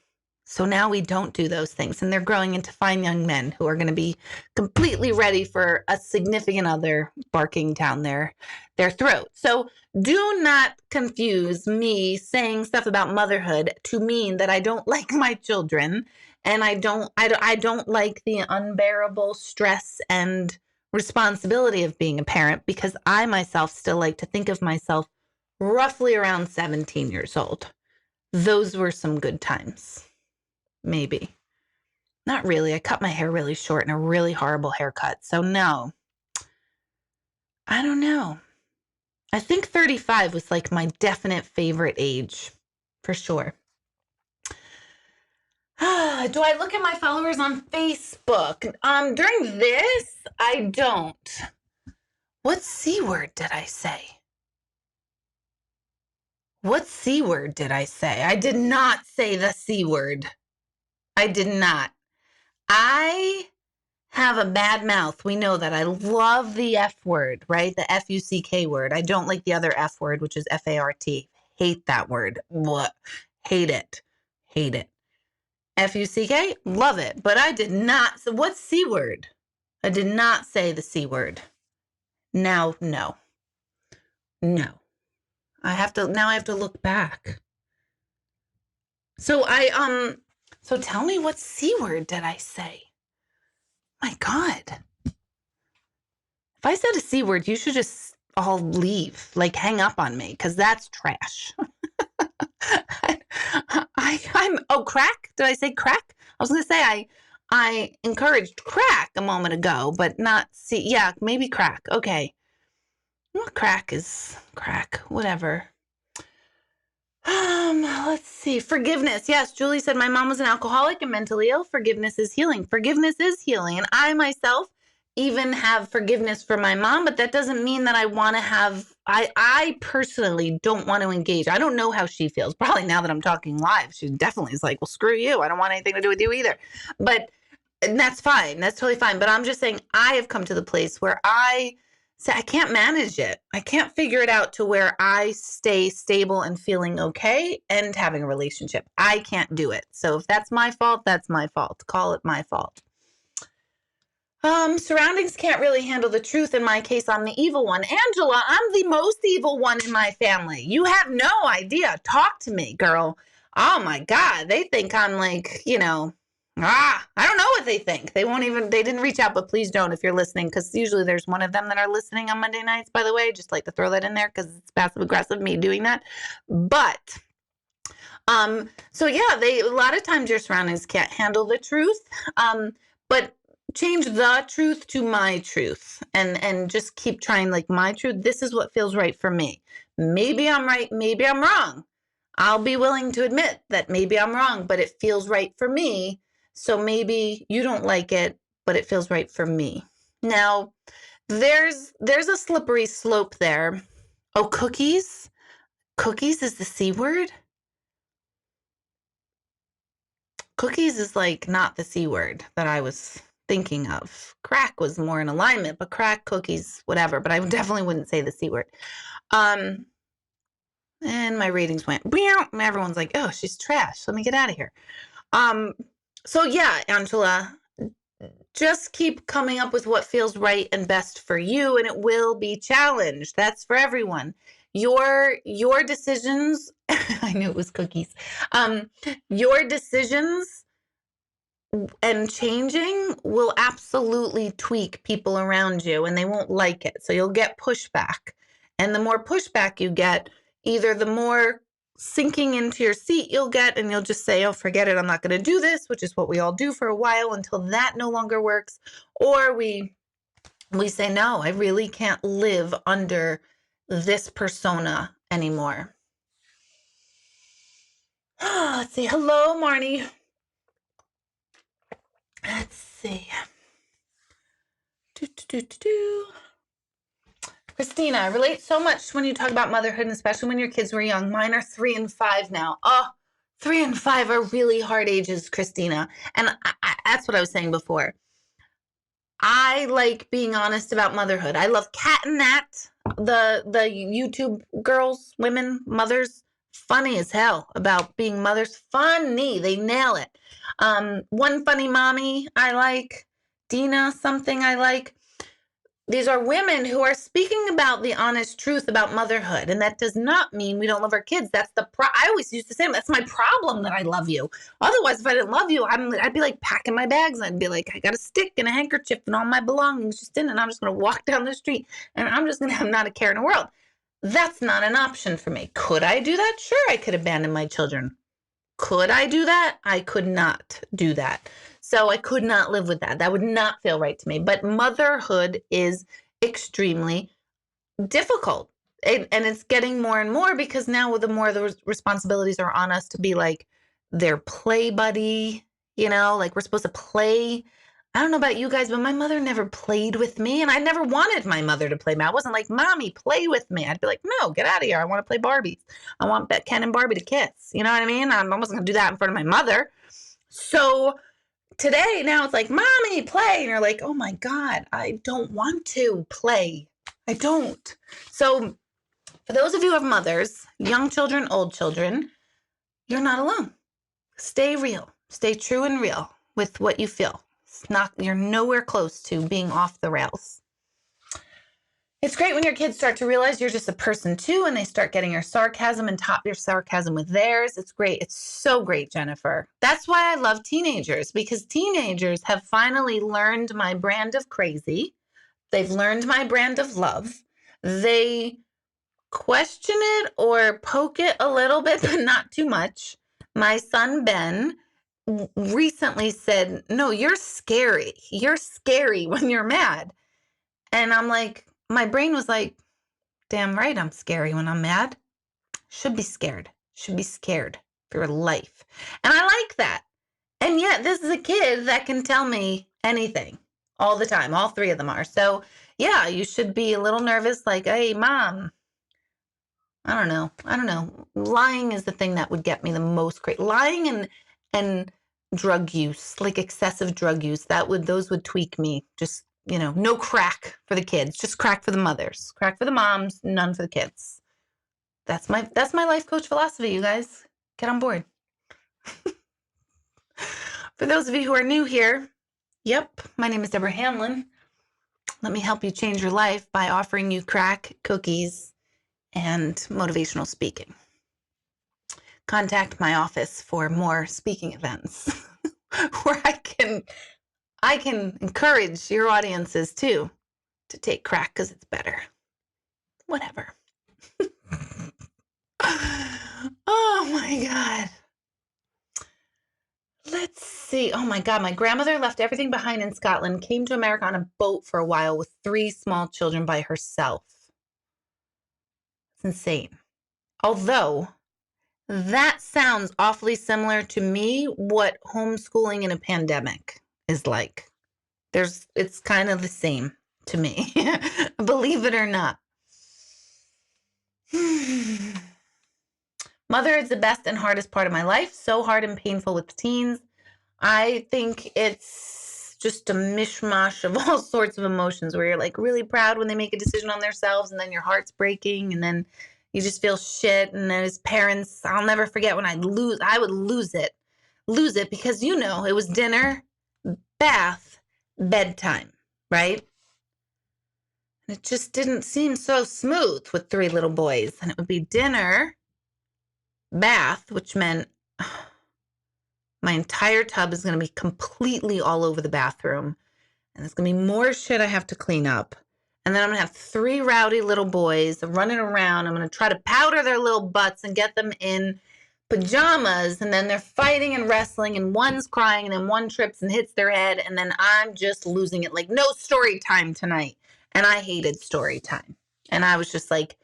S1: So now we don't do those things. And they're growing into fine young men who are going to be completely ready for a significant other barking down their throat. So do not confuse me saying stuff about motherhood to mean that I don't like my children, and I don't like the unbearable stress and responsibility of being a parent, because I myself still like to think of myself roughly around 17 years old. Those were some good times. Maybe. Not really. I cut my hair really short and a really horrible haircut. So no. I don't know. I think 35 was like my definite favorite age. For sure. Do I look at my followers on Facebook? During this, I don't. What C word did I say? What C word did I say? I did not say the C word. I did not. I have a bad mouth. We know that. I love the F word, right? The F-U-C-K word. I don't like the other F word, which is F-A-R-T. Hate that word. What? Hate it. Hate it. F-U-C-K? Love it. But I did not. So what's C word? I did not say the C word. Now, no. No. I have to look back. So so tell me, what C word did I say? My God. If I said a C word, you should just all leave, like hang up on me, because that's trash. Crack? Did I say crack? I was going to say I encouraged crack a moment ago, but not C. Yeah, maybe crack. Okay. Well, crack is crack, whatever. Let's see. Forgiveness. Yes, Julie said my mom was an alcoholic and mentally ill. Forgiveness is healing. Forgiveness is healing. And I myself even have forgiveness for my mom, but that doesn't mean that I want to have, I personally don't want to engage. I don't know how she feels. Probably now that I'm talking live, she definitely is like, well, screw you. I don't want anything to do with you either. But that's fine. That's totally fine. But I'm just saying I have come to the place where I say I can't manage it. I can't figure it out to where I stay stable and feeling okay and having a relationship. I can't do it. So if that's my fault, that's my fault. Call it my fault. Surroundings can't really handle the truth. In my case, I'm the evil one. Angela, I'm the most evil one in my family. You have no idea. Talk to me, girl. Oh my God. They think I'm like, I don't know what they think. They didn't reach out, but please don't if you're listening, because usually there's one of them that are listening on Monday nights, by the way. Just like to throw that in there because it's passive aggressive me doing that. But, so yeah, a lot of times your surroundings can't handle the truth. But change the truth to my truth and just keep trying, like, my truth. This is what feels right for me. Maybe I'm right. Maybe I'm wrong. I'll be willing to admit that maybe I'm wrong, but it feels right for me. So maybe you don't like it, but it feels right for me. Now, there's a slippery slope there. Oh, cookies? Cookies is the C word? Cookies is like not the C word that I was thinking of. Crack was more in alignment, but crack, cookies, whatever. But I definitely wouldn't say the C word. And my ratings went, and everyone's like, oh, she's trash. Let me get out of here. So yeah, Angela, just keep coming up with what feels right and best for you, and it will be challenged. That's for everyone. Your decisions, I knew it was cookies. Your decisions and changing will absolutely tweak people around you, and they won't like it. So you'll get pushback. And the more pushback you get, either the more sinking into your seat you'll get, and you'll just say, oh, forget it, I'm not going to do this, which is what we all do for a while until that no longer works. Or we say, no, I really can't live under this persona anymore. Let's see. Hello, Marnie. Let's see. Christina, I relate so much when you talk about motherhood, and especially when your kids were young. Mine are 3 and 5 now. Oh, 3 and 5 are really hard ages, Christina. And that's what I was saying before. I like being honest about motherhood. I love Cat and Nat, the YouTube girls, women, mothers, funny as hell about being mothers. Funny. They nail it. One Funny Mommy I like. Dina something I like. These are women who are speaking about the honest truth about motherhood. And that does not mean we don't love our kids. That's I always used to say, that's my problem, that I love you. Otherwise, if I didn't love you, I'd be like packing my bags. And I'd be like, I got a stick and a handkerchief and all my belongings just in, and I'm just going to walk down the street and I'm just going to have not a care in the world. That's not an option for me. Could I do that? Sure, I could abandon my children. Could I do that? I could not do that. So I could not live with that. That would not feel right to me. But motherhood is extremely difficult. And it's getting more and more, because now the more the responsibilities are on us to be like their play buddy, like we're supposed to play I don't know about you guys, but my mother never played with me, and I never wanted my mother to play me. I wasn't like, Mommy, play with me. I'd be like, no, get out of here. I want to play Barbies. I want Ken and Barbie to kiss. You know what I mean? I wasn't going to do that in front of my mother. So today, now it's like, Mommy, play. And you're like, oh my God, I don't want to play. I don't. So for those of you who have mothers, young children, old children, you're not alone. Stay real. Stay true and real with what you feel. You're nowhere close to being off the rails. It's great when your kids start to realize you're just a person too, and they start getting your sarcasm and top your sarcasm with theirs. It's great. It's so great, Jennifer. That's why I love teenagers, because teenagers have finally learned my brand of crazy. They've learned my brand of love. They question it or poke it a little bit, but not too much. My son, Ben, recently said, no, you're scary. You're scary when you're mad. And I'm like, my brain was like, damn right I'm scary when I'm mad. Should be scared. Should be scared for your life. And I like that. And yet this is a kid that can tell me anything all the time. All three of them are. So yeah, you should be a little nervous, like, hey, Mom. I don't know. Lying is the thing that would get me the most crazy. Lying and drug use, like excessive drug use, those would tweak me. Just, no crack for the kids, just crack for the mothers, crack for the moms, none for the kids. That's my life coach philosophy, you guys. Get on board. For those of you who are new here, yep, my name is Deborah Hanlon. Let me help you change your life by offering you crack, cookies, and motivational speaking. Contact my office for more speaking events where I can encourage your audiences too to take crack because it's better. Whatever. Oh my God. Let's see. Oh my God. My grandmother left everything behind in Scotland, came to America on a boat for a while with 3 small children by herself. It's insane. Although that sounds awfully similar to me, what homeschooling in a pandemic is like. It's kind of the same to me, believe it or not. Mother is the best and hardest part of my life. So hard and painful with teens. I think it's just a mishmash of all sorts of emotions where you're like really proud when they make a decision on themselves, and then your heart's breaking, and then you just feel shit. And then as parents, I'll never forget when I would lose it because, it was dinner, bath, bedtime, right? And it just didn't seem so smooth with 3 little boys. And it would be dinner, bath, which meant my entire tub is going to be completely all over the bathroom. And there's going to be more shit I have to clean up. And then I'm going to have 3 rowdy little boys running around. I'm going to try to powder their little butts and get them in pajamas. And then they're fighting and wrestling. And one's crying. And then one trips and hits their head. And then I'm just losing it. Like, no story time tonight. And I hated story time. And I was just like,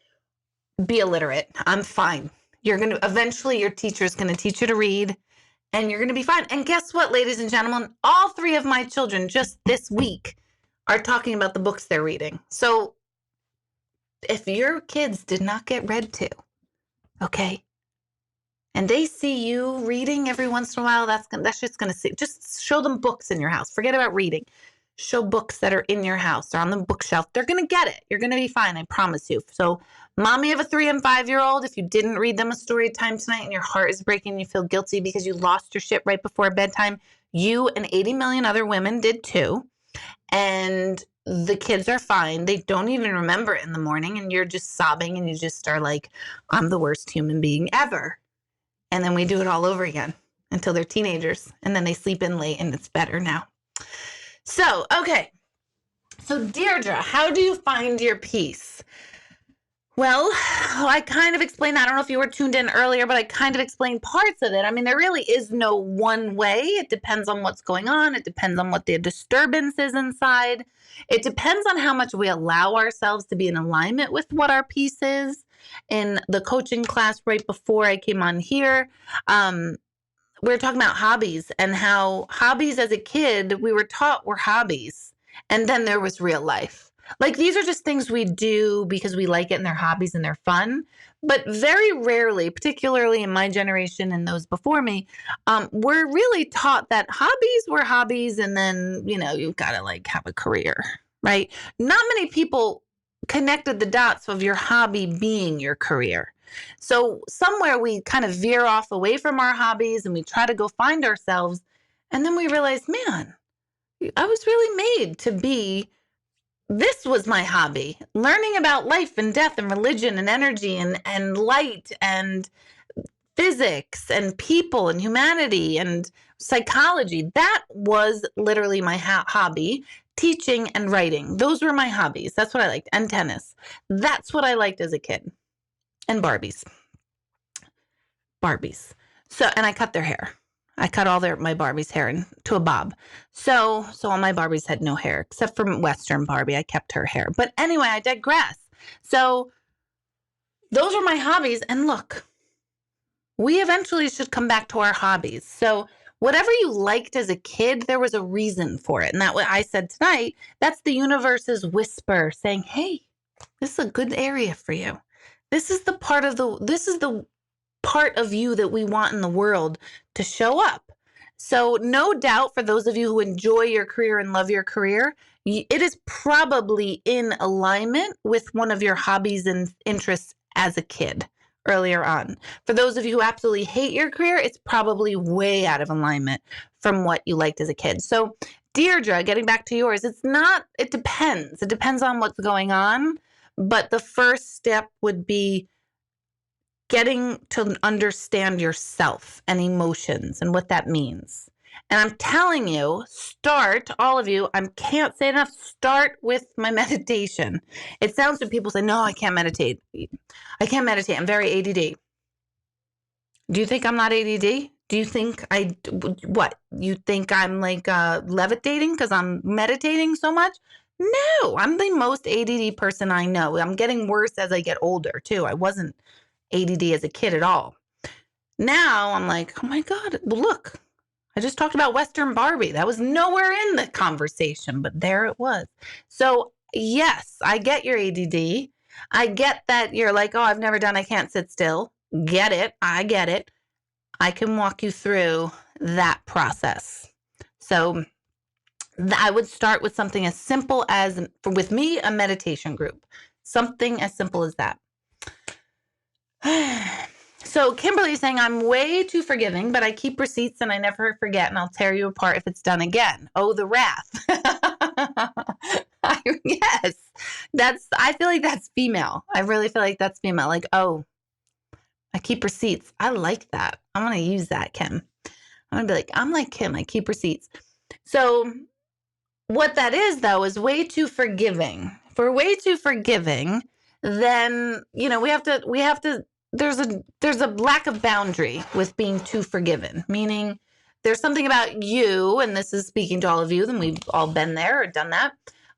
S1: be illiterate. I'm fine. Eventually your teacher's going to teach you to read. And you're going to be fine. And guess what, ladies and gentlemen? All 3 of my children just this week are talking about the books they're reading. So if your kids did not get read to, okay, and they see you reading every once in a while, that's just going to just show them books in your house. Forget about reading. Show books that are in your house. They're on the bookshelf. They're going to get it. You're going to be fine. I promise you. So mommy of a 3 and 5-year-old, if you didn't read them a story time tonight and your heart is breaking, you feel guilty because you lost your shit right before bedtime, you and 80 million other women did too. And the kids are fine. They don't even remember it in the morning. And you're just sobbing and you just are like, I'm the worst human being ever. And then we do it all over again until they're teenagers. And then they sleep in late and it's better now. So, okay. So Deirdre, how do you find your peace? Well, I kind of explained that. I don't know if you were tuned in earlier, but I kind of explained parts of it. I mean, there really is no one way. It depends on what's going on. It depends on what the disturbance is inside. It depends on how much we allow ourselves to be in alignment with what our peace is. In the coaching class right before I came on here, we were talking about hobbies and how hobbies as a kid, we were taught were hobbies. And then there was real life. Like these are just things we do because we like it and they're hobbies and they're fun. But very rarely, particularly in my generation and those before me, we're really taught that hobbies were hobbies and then, you've got to like have a career, right? Not many people connected the dots of your hobby being your career. So somewhere we kind of veer off away from our hobbies and we try to go find ourselves. And then we realize, man, I was really made to be, this was my hobby, learning about life and death and religion and energy and light and physics and people and humanity and psychology. That was literally my hobby. Teaching and writing. Those were my hobbies. That's what I liked. And tennis. That's what I liked as a kid. And Barbies. So, and I cut their hair. I cut all my Barbies' hair into a bob. So all my Barbies had no hair, except for Western Barbie. I kept her hair. But anyway, I digress. So those are my hobbies. And look, we eventually should come back to our hobbies. So whatever you liked as a kid, there was a reason for it. And that's what I said tonight. That's the universe's whisper saying, hey, this is a good area for you. This is the part of you that we want in the world to show up. So no doubt for those of you who enjoy your career and love your career, it is probably in alignment with one of your hobbies and interests as a kid earlier on. For those of you who absolutely hate your career, it's probably way out of alignment from what you liked as a kid. So Deirdre, getting back to yours, it depends. It depends on what's going on. But the first step would be getting to understand yourself and emotions and what that means. And I'm telling you, all of you, I can't say enough, start with my meditation. It sounds when people say, no, I can't meditate. I'm very ADD. Do you think I'm not ADD? Do you think you think I'm like levitating because I'm meditating so much? No, I'm the most ADD person I know. I'm getting worse as I get older too. I wasn't ADD as a kid at all. Now I'm like, oh my God, look, I just talked about Western Barbie. That was nowhere in the conversation, but there it was. So yes, I get your ADD. I get that you're like, oh, I can't sit still. Get it. I get it. I can walk you through that process. So I would start with something as simple as, with me, a meditation group. Something as simple as that. So Kimberly's saying, I'm way too forgiving, but I keep receipts and I never forget, and I'll tear you apart if it's done again. Oh, the wrath. Yes. I feel like that's female. I really feel like that's female. Like, oh, I keep receipts. I like that. I want to use that, Kim. I'm going to be like, I'm like Kim. I keep receipts. So what that is, though, is way too forgiving. If we're way too forgiving, then, we have to, there's a lack of boundary with being too forgiven, meaning there's something about you, and this is speaking to all of you, and we've all been there or done that,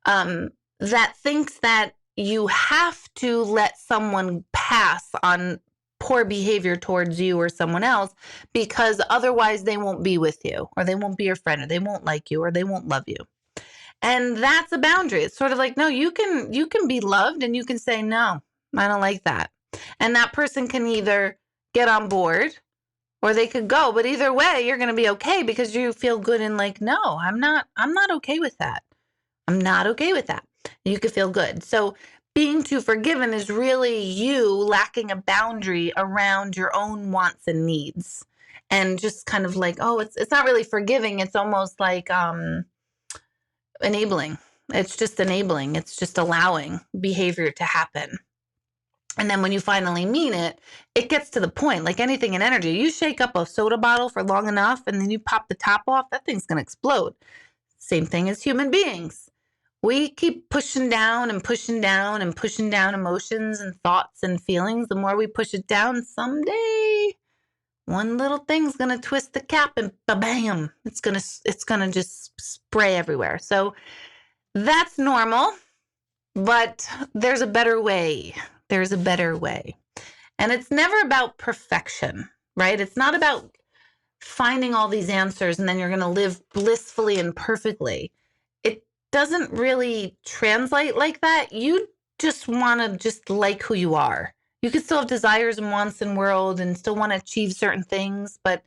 S1: that thinks that you have to let someone pass on poor behavior towards you or someone else because otherwise they won't be with you, or they won't be your friend, or they won't like you, or they won't love you. And that's a boundary. It's sort of like, no, you can be loved and you can say, no, I don't like that. And that person can either get on board or they could go. But either way, you're going to be okay because you feel good and like, no, I'm not okay with that. I'm not okay with that. You could feel good. So being too forgiven is really you lacking a boundary around your own wants and needs. And just kind of like, oh, it's not really forgiving. It's almost like enabling. It's just enabling. It's just allowing behavior to happen. And then when you finally mean it, it gets to the point, like anything in energy. You shake up a soda bottle for long enough and then you pop the top off, that thing's going to explode. Same thing as human beings. We keep pushing down and pushing down and pushing down emotions and thoughts and feelings. The more we push it down, someday one little thing's going to twist the cap and bam, it's going to just spray everywhere. So that's normal, but there's a better way. There's a better way. And it's never about perfection, right? It's not about finding all these answers and then you're going to live blissfully and perfectly. It doesn't really translate like that. You just want to just like who you are. You could still have desires and wants in the world and still want to achieve certain things, but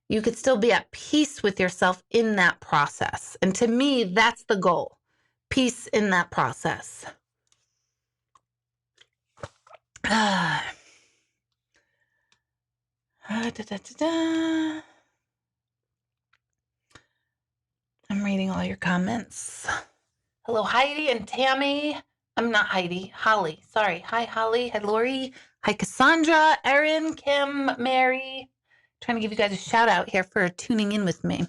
S1: you could still be at peace with yourself in that process. And to me, that's the goal. Peace in that process. Da, da, da, da. I'm reading all your comments. Hello, Heidi and Tammy. I'm not Heidi, Holly. Sorry. Hi, Holly. Hi, Lori. Hi, Cassandra, Erin, Kim, Mary. Trying to give you guys a shout out here for tuning in with me.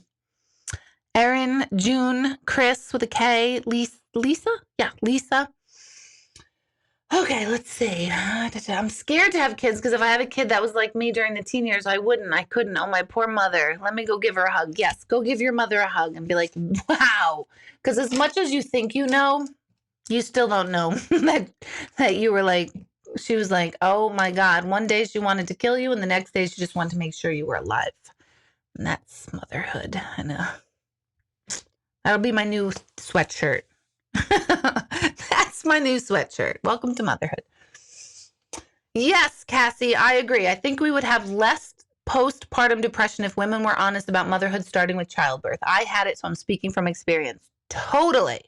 S1: Erin, June, Chris with a K, Lisa? Yeah, Lisa. Okay, let's see. I'm scared to have kids because if I have a kid that was like me during the teen years, I couldn't. Oh, my poor mother. Let me go give her a hug. Yes, go give your mother a hug and be like, wow. Because as much as you think you know, you still don't know that you were like, she was like, oh my God. One day she wanted to kill you and the next day she just wanted to make sure you were alive. And that's motherhood. I know. That'll be my new sweatshirt. That's my new sweatshirt. Welcome to motherhood. Yes, Cassie, I agree. I think we would have less postpartum depression if women were honest about motherhood starting with childbirth. I had it, so I'm speaking from experience. Totally.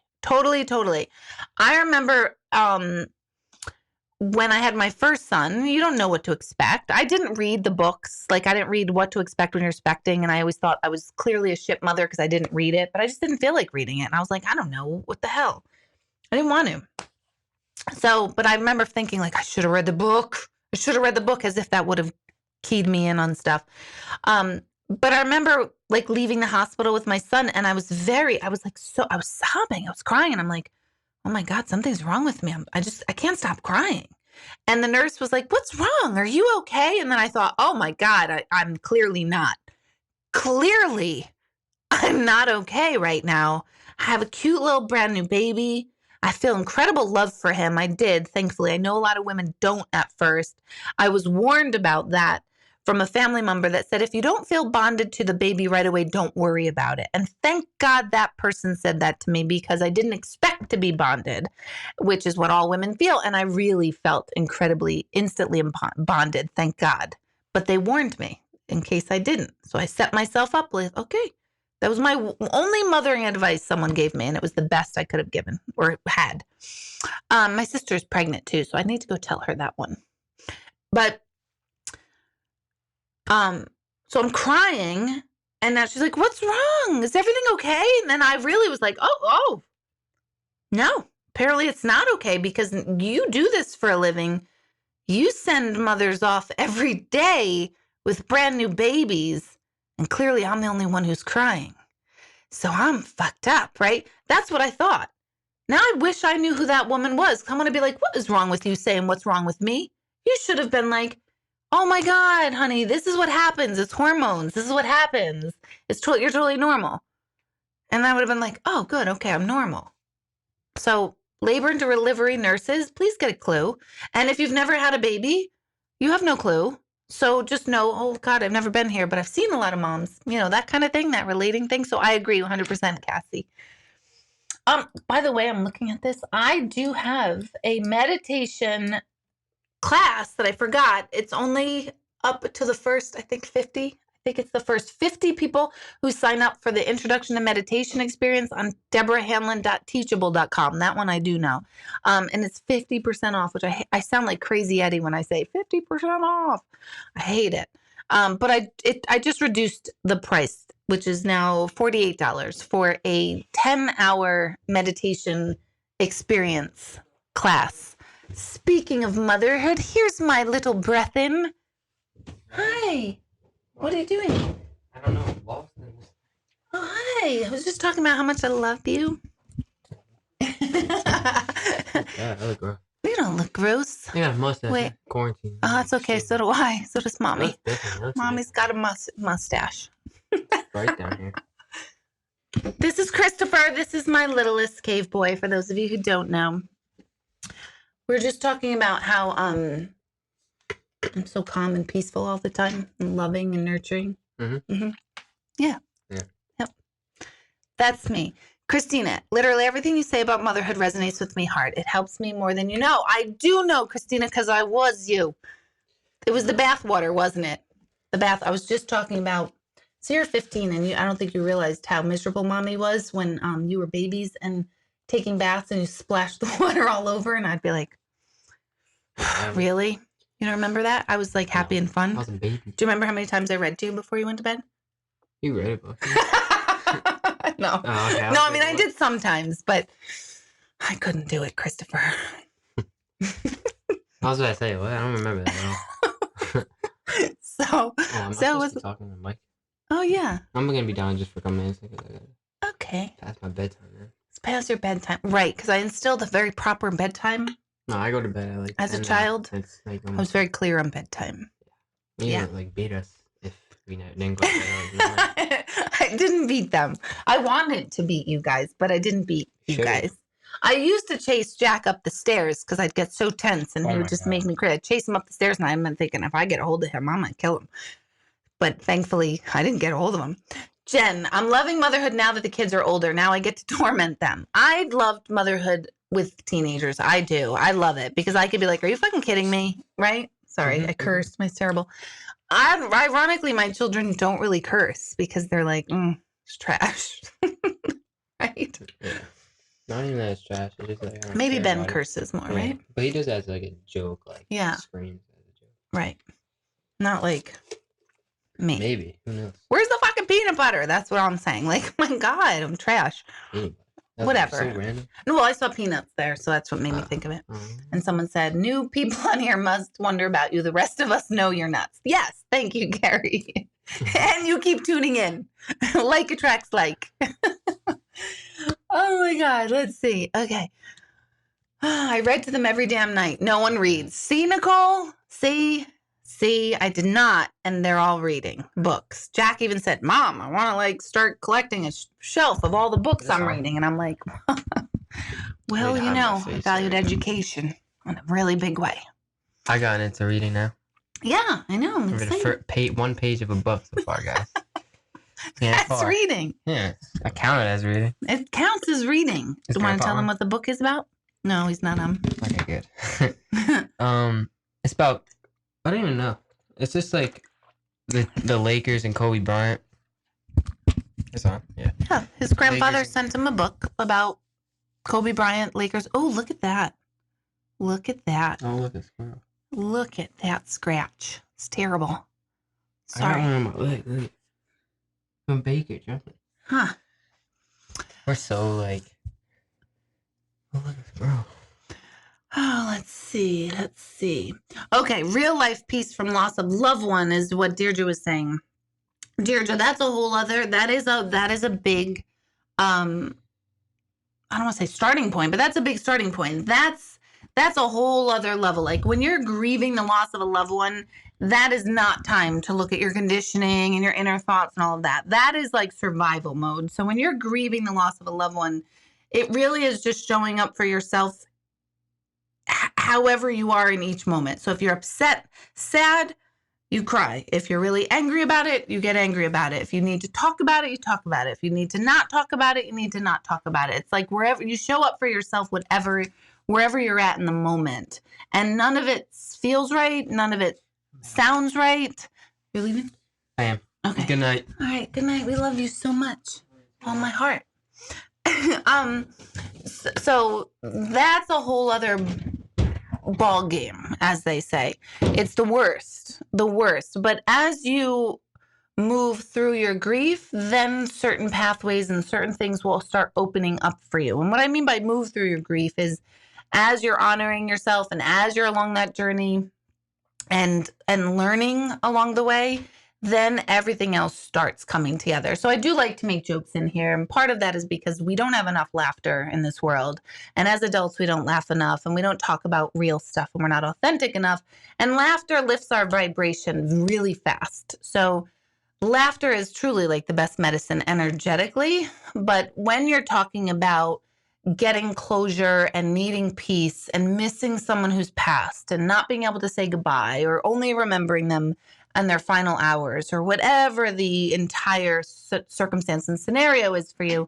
S1: I remember when I had my first son, you don't know what to expect. I didn't read the books. Like, I didn't read What to Expect When You're Expecting. And I always thought I was clearly a shit mother because I didn't read it. But I just didn't feel like reading it. And I was like, I don't know. What the hell? I didn't want to. So, but I remember thinking, like, I should have read the book. I should have read the book, as if that would have keyed me in on stuff. But I remember, like, leaving the hospital with my son. And I was sobbing. I was crying. And I'm like, oh my God, something's wrong with me. I can't stop crying. And the nurse was like, what's wrong? Are you okay? And then I thought, oh my God, I'm clearly not. Clearly, I'm not okay right now. I have a cute little brand new baby. I feel incredible love for him. I did, thankfully. I know a lot of women don't at first. I was warned about that from a family member that said, if you don't feel bonded to the baby right away, don't worry about it. And thank God that person said that to me because I didn't expect to be bonded, which is what all women feel. And I really felt incredibly, instantly bonded, thank God. But they warned me in case I didn't. So I set myself up with, okay, that was my only mothering advice someone gave me, and it was the best I could have given or had. My sister's pregnant too, so I need to go tell her that one. But so I'm crying, and now she's like, "What's wrong? Is everything okay?" And then I really was like, "Oh, no. Apparently it's not okay because you do this for a living. You send mothers off every day with brand new babies, and clearly I'm the only one who's crying. So I'm fucked up, right?" That's what I thought. Now I wish I knew who that woman was. I'm going to be like, what is wrong with you saying what's wrong with me? You should have been like, oh my God, honey, this is what happens. It's hormones. This is what happens. You're totally normal. And I would have been like, oh, good. Okay, I'm normal. So labor and delivery nurses, please get a clue. And if you've never had a baby, you have no clue. So just know, oh God, I've never been here, but I've seen a lot of moms, that kind of thing, that relating thing. So I agree 100%, Cassie. By the way, I'm looking at this. I do have a meditation class that I forgot. It's only up to the first, I think 50. I think it's the first 50 people who sign up for the Introduction to Meditation experience on deborahhanlon.teachable.com. That one I do know. And it's 50% off, which I sound like Crazy Eddie when I say 50% off. I hate it. But I just reduced the price, which is now $48 for a 10-hour meditation experience class. Speaking of motherhood, here's my little breath in. Hi. What are you doing?
S2: I don't know. I'm lost in this.
S1: Oh, hi. I was just talking about how much I love you.
S2: Yeah, I look gross.
S1: You don't look gross.
S2: I got a mustache.
S1: Wait.
S2: Quarantine.
S1: Oh, it's okay. So do I. So does Mommy. Mommy's got a mustache.
S2: Right down here.
S1: This is Christopher. This is my littlest cave boy, for those of you who don't know. We're just talking about how I'm so calm and peaceful all the time and loving and nurturing.
S2: Mm-hmm.
S1: Yeah.
S2: Yeah.
S1: Yep. That's me. Christina, literally everything you say about motherhood resonates with me hard. It helps me more than you know. I do know, Christina, because I was you. It was the bath water, wasn't it? The bath. I was just talking about. So you're 15, and I don't think you realized how miserable mommy was when you were babies and taking baths, and you splashed the water all over, and I'd be like, really? You don't remember that? I was like happy and fun.
S2: I was a baby.
S1: Do you remember how many times I read to you before you went to bed?
S2: You read it, book.
S1: No.
S2: Oh, okay.
S1: No, I mean, I did sometimes, but I couldn't do it, Christopher.
S2: I was about to say, what? I don't remember that at all.
S1: I'm
S2: supposed to be talking to Mike?
S1: Oh, yeah.
S2: I'm going to be down just for a couple minutes.
S1: Okay.
S2: Past my bedtime, man.
S1: It's past your bedtime. Right, because I instilled a very proper bedtime.
S2: No, I go to bed at like
S1: as a child.
S2: It's like
S1: I was very clear on bedtime.
S2: You would like beat us if we didn't go to bed.
S1: I didn't beat them. I wanted to beat you guys, but I didn't beat you guys. I used to chase Jack up the stairs because I'd get so tense and he would just make me cry. I'd chase him up the stairs and I've been thinking if I get a hold of him, I'm going to kill him. But thankfully, I didn't get a hold of him. Jen, I'm loving motherhood now that the kids are older. Now I get to torment them. I loved motherhood with teenagers. I do. I love it because I could be like, are you fucking kidding me? Right? Sorry, I cursed. My terrible. Ironically, my children don't really curse because they're like, it's trash. Right?
S2: Yeah. Not even that it's trash. It's just like
S1: maybe Ben curses more, right?
S2: But he does that as like a joke, like screams as a joke.
S1: Right. Not like me.
S2: Maybe. Who knows?
S1: Where's the fucking peanut butter? That's what I'm saying. Like, my God, I'm trash. Whatever.
S2: So random.
S1: No, well, I saw peanuts there, so that's what made me think of it. And someone said, new people on here must wonder about you. The rest of us know you're nuts. Yes. Thank you, Gary. And you keep tuning in. Like attracts like. Oh my God. Let's see. Okay. I read to them every damn night. No one reads. See, Nicole? See, I did not. And they're all reading books. Jack even said, Mom, I want to like start collecting a shelf of all the books I'm reading. And I'm like, well, you know, I valued education in a really big way.
S2: I got into reading now.
S1: Yeah, I know.
S2: I read one page of a book so far, guys.
S1: That's reading.
S2: Yeah, I count it as reading.
S1: It counts as reading. Do you want to tell them what the book is about? No, he's not on.
S2: Okay, good. It's about, I don't even know. It's just like the Lakers and Kobe Bryant. It's on, yeah.
S1: Yeah, his grandfather sent him a book about Kobe Bryant, Lakers. Oh, look at that. Look at that.
S2: Oh, look at squirrel.
S1: Look at that scratch. It's terrible. Sorry.
S2: I got one on my leg. Look. From Baker jumping.
S1: Huh.
S2: We're so like. Oh, look at squirrel.
S1: Oh, let's see. Okay, real life peace from loss of loved one is what Deirdre was saying. Deirdre, that's a whole other. That is a big. I don't want to say starting point, but that's a big starting point. That's a whole other level. Like when you're grieving the loss of a loved one, that is not time to look at your conditioning and your inner thoughts and all of that. That is like survival mode. So when you're grieving the loss of a loved one, it really is just showing up for yourself however you are in each moment. So if you're upset, sad, you cry. If you're really angry about it, you get angry about it. If you need to talk about it, you talk about it. If you need to not talk about it, you need to not talk about it. It's like wherever you show up for yourself, wherever you're at in the moment. And none of it feels right. None of it sounds right. You're leaving?
S2: I am.
S1: Okay.
S2: Good night.
S1: All right. Good night. We love you so much. All my heart. So that's a whole other ball game, as they say. It's the worst. But as you move through your grief, then certain pathways and certain things will start opening up for you. And what I mean by move through your grief is as you're honoring yourself and as you're along that journey and learning along the way, then everything else starts coming together. So I do like to make jokes in here. And part of that is because we don't have enough laughter in this world. And as adults, we don't laugh enough and we don't talk about real stuff and we're not authentic enough. And laughter lifts our vibration really fast. So laughter is truly like the best medicine energetically. But when you're talking about getting closure and needing peace and missing someone who's passed and not being able to say goodbye or only remembering them and their final hours, or whatever the entire circumstance and scenario is for you.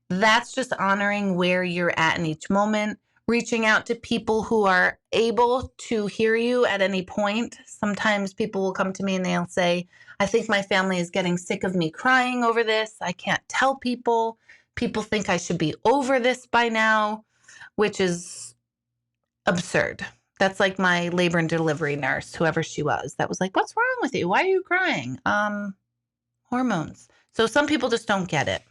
S1: That's just honoring where you're at in each moment, reaching out to people who are able to hear you at any point. Sometimes people will come to me and they'll say, I think my family is getting sick of me crying over this. I can't tell people. People think I should be over this by now, which is absurd. That's like my labor and delivery nurse, whoever she was, that was like, what's wrong with you? Why are you crying? Hormones. So some people just don't get it.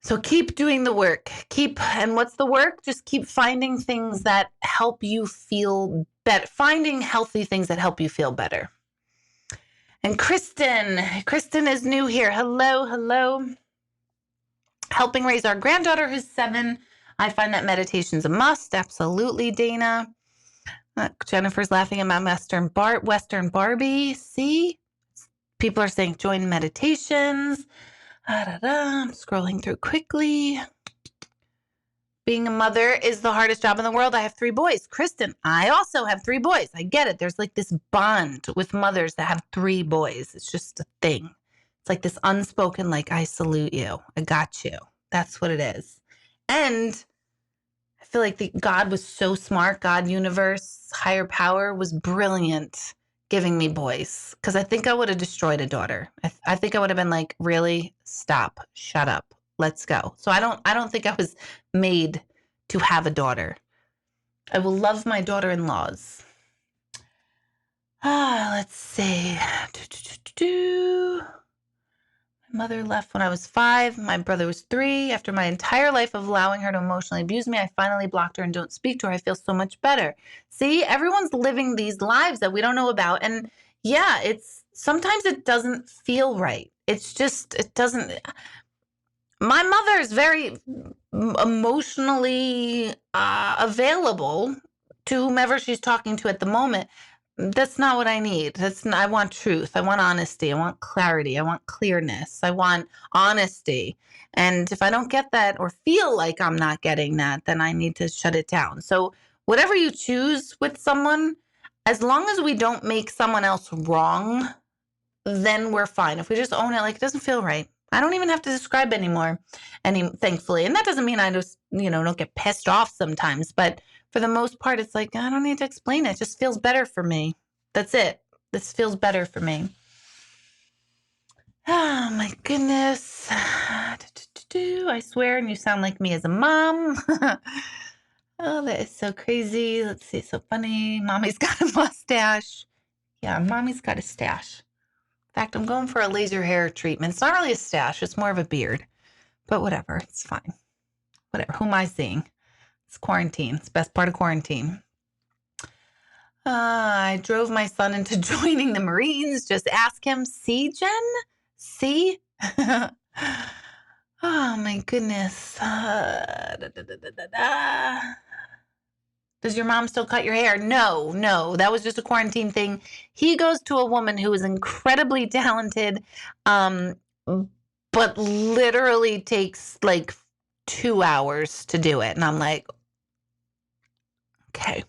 S1: So keep doing the work. And what's the work? Just keep finding things that help you feel better, finding healthy things that help you feel better. And Kristen is new here. Hello. Helping raise our granddaughter who's 7. I find that meditation's a must. Absolutely, Dana. Jennifer's laughing at my Western Barbie. See? People are saying join meditations. I'm scrolling through quickly. Being a mother is the hardest job in the world. I have 3 boys. Kristen, I also have 3 boys. I get it. There's like this bond with mothers that have 3 boys. It's just a thing. It's like this unspoken, like, I salute you. I got you. That's what it is. And I feel like God was so smart. God, universe, higher power was brilliant giving me boys, because I think I would have destroyed a daughter. I think I would have been like, really? Stop. Shut up. Let's go. So I don't think I was made to have a daughter. I will love my daughter-in-laws. Let's see. My mother left when I was 5. My brother was 3. After my entire life of allowing her to emotionally abuse me, I finally blocked her and don't speak to her. I feel so much better. See, everyone's living these lives that we don't know about. And yeah, sometimes it doesn't feel right. It doesn't. My mother is very emotionally available to whomever she's talking to at the moment. That's not what I need. I want truth. I want honesty. I want clarity. I want clearness. I want honesty. And if I don't get that or feel like I'm not getting that, then I need to shut it down. So whatever you choose with someone, as long as we don't make someone else wrong, then we're fine. If we just own it, like, it doesn't feel right. I don't even have to describe anymore, thankfully. And that doesn't mean I just, don't get pissed off sometimes. But for the most part, it's like, I don't need to explain it. It just feels better for me. That's it. This feels better for me. Oh, my goodness. I swear, and you sound like me as a mom. Oh, that is so crazy. Let's see. So funny. Mommy's got a mustache. Yeah, mommy's got a stash. In fact, I'm going for a laser hair treatment. It's not really a stash. It's more of a beard. But whatever. It's fine. Whatever. Who am I seeing? It's quarantine. It's the best part of quarantine. I drove my son into joining the Marines. Just ask him. See, Jen? See? Oh, my goodness. Does your mom still cut your hair? No. That was just a quarantine thing. He goes to a woman who is incredibly talented, but literally takes like 2 hours to do it. And I'm like, okay,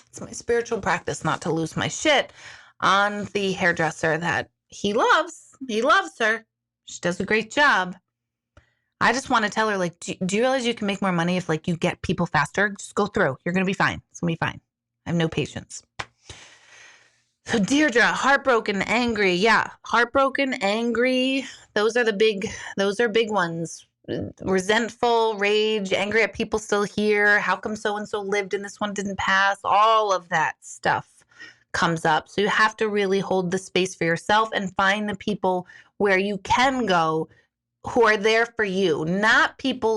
S1: it's my spiritual practice not to lose my shit on the hairdresser that he loves. He loves her. She does a great job. I just want to tell her, like, do you realize you can make more money if, like, you get people faster? Just go through. You're going to be fine. It's going to be fine. I have no patience. So Deirdre, heartbroken, angry. Yeah, heartbroken, angry. Those are big ones. Resentful, rage, angry at people still here. How come so-and-so lived and this one didn't pass? All of that stuff comes up. So you have to really hold the space for yourself and find the people where you can go who are there for you, not even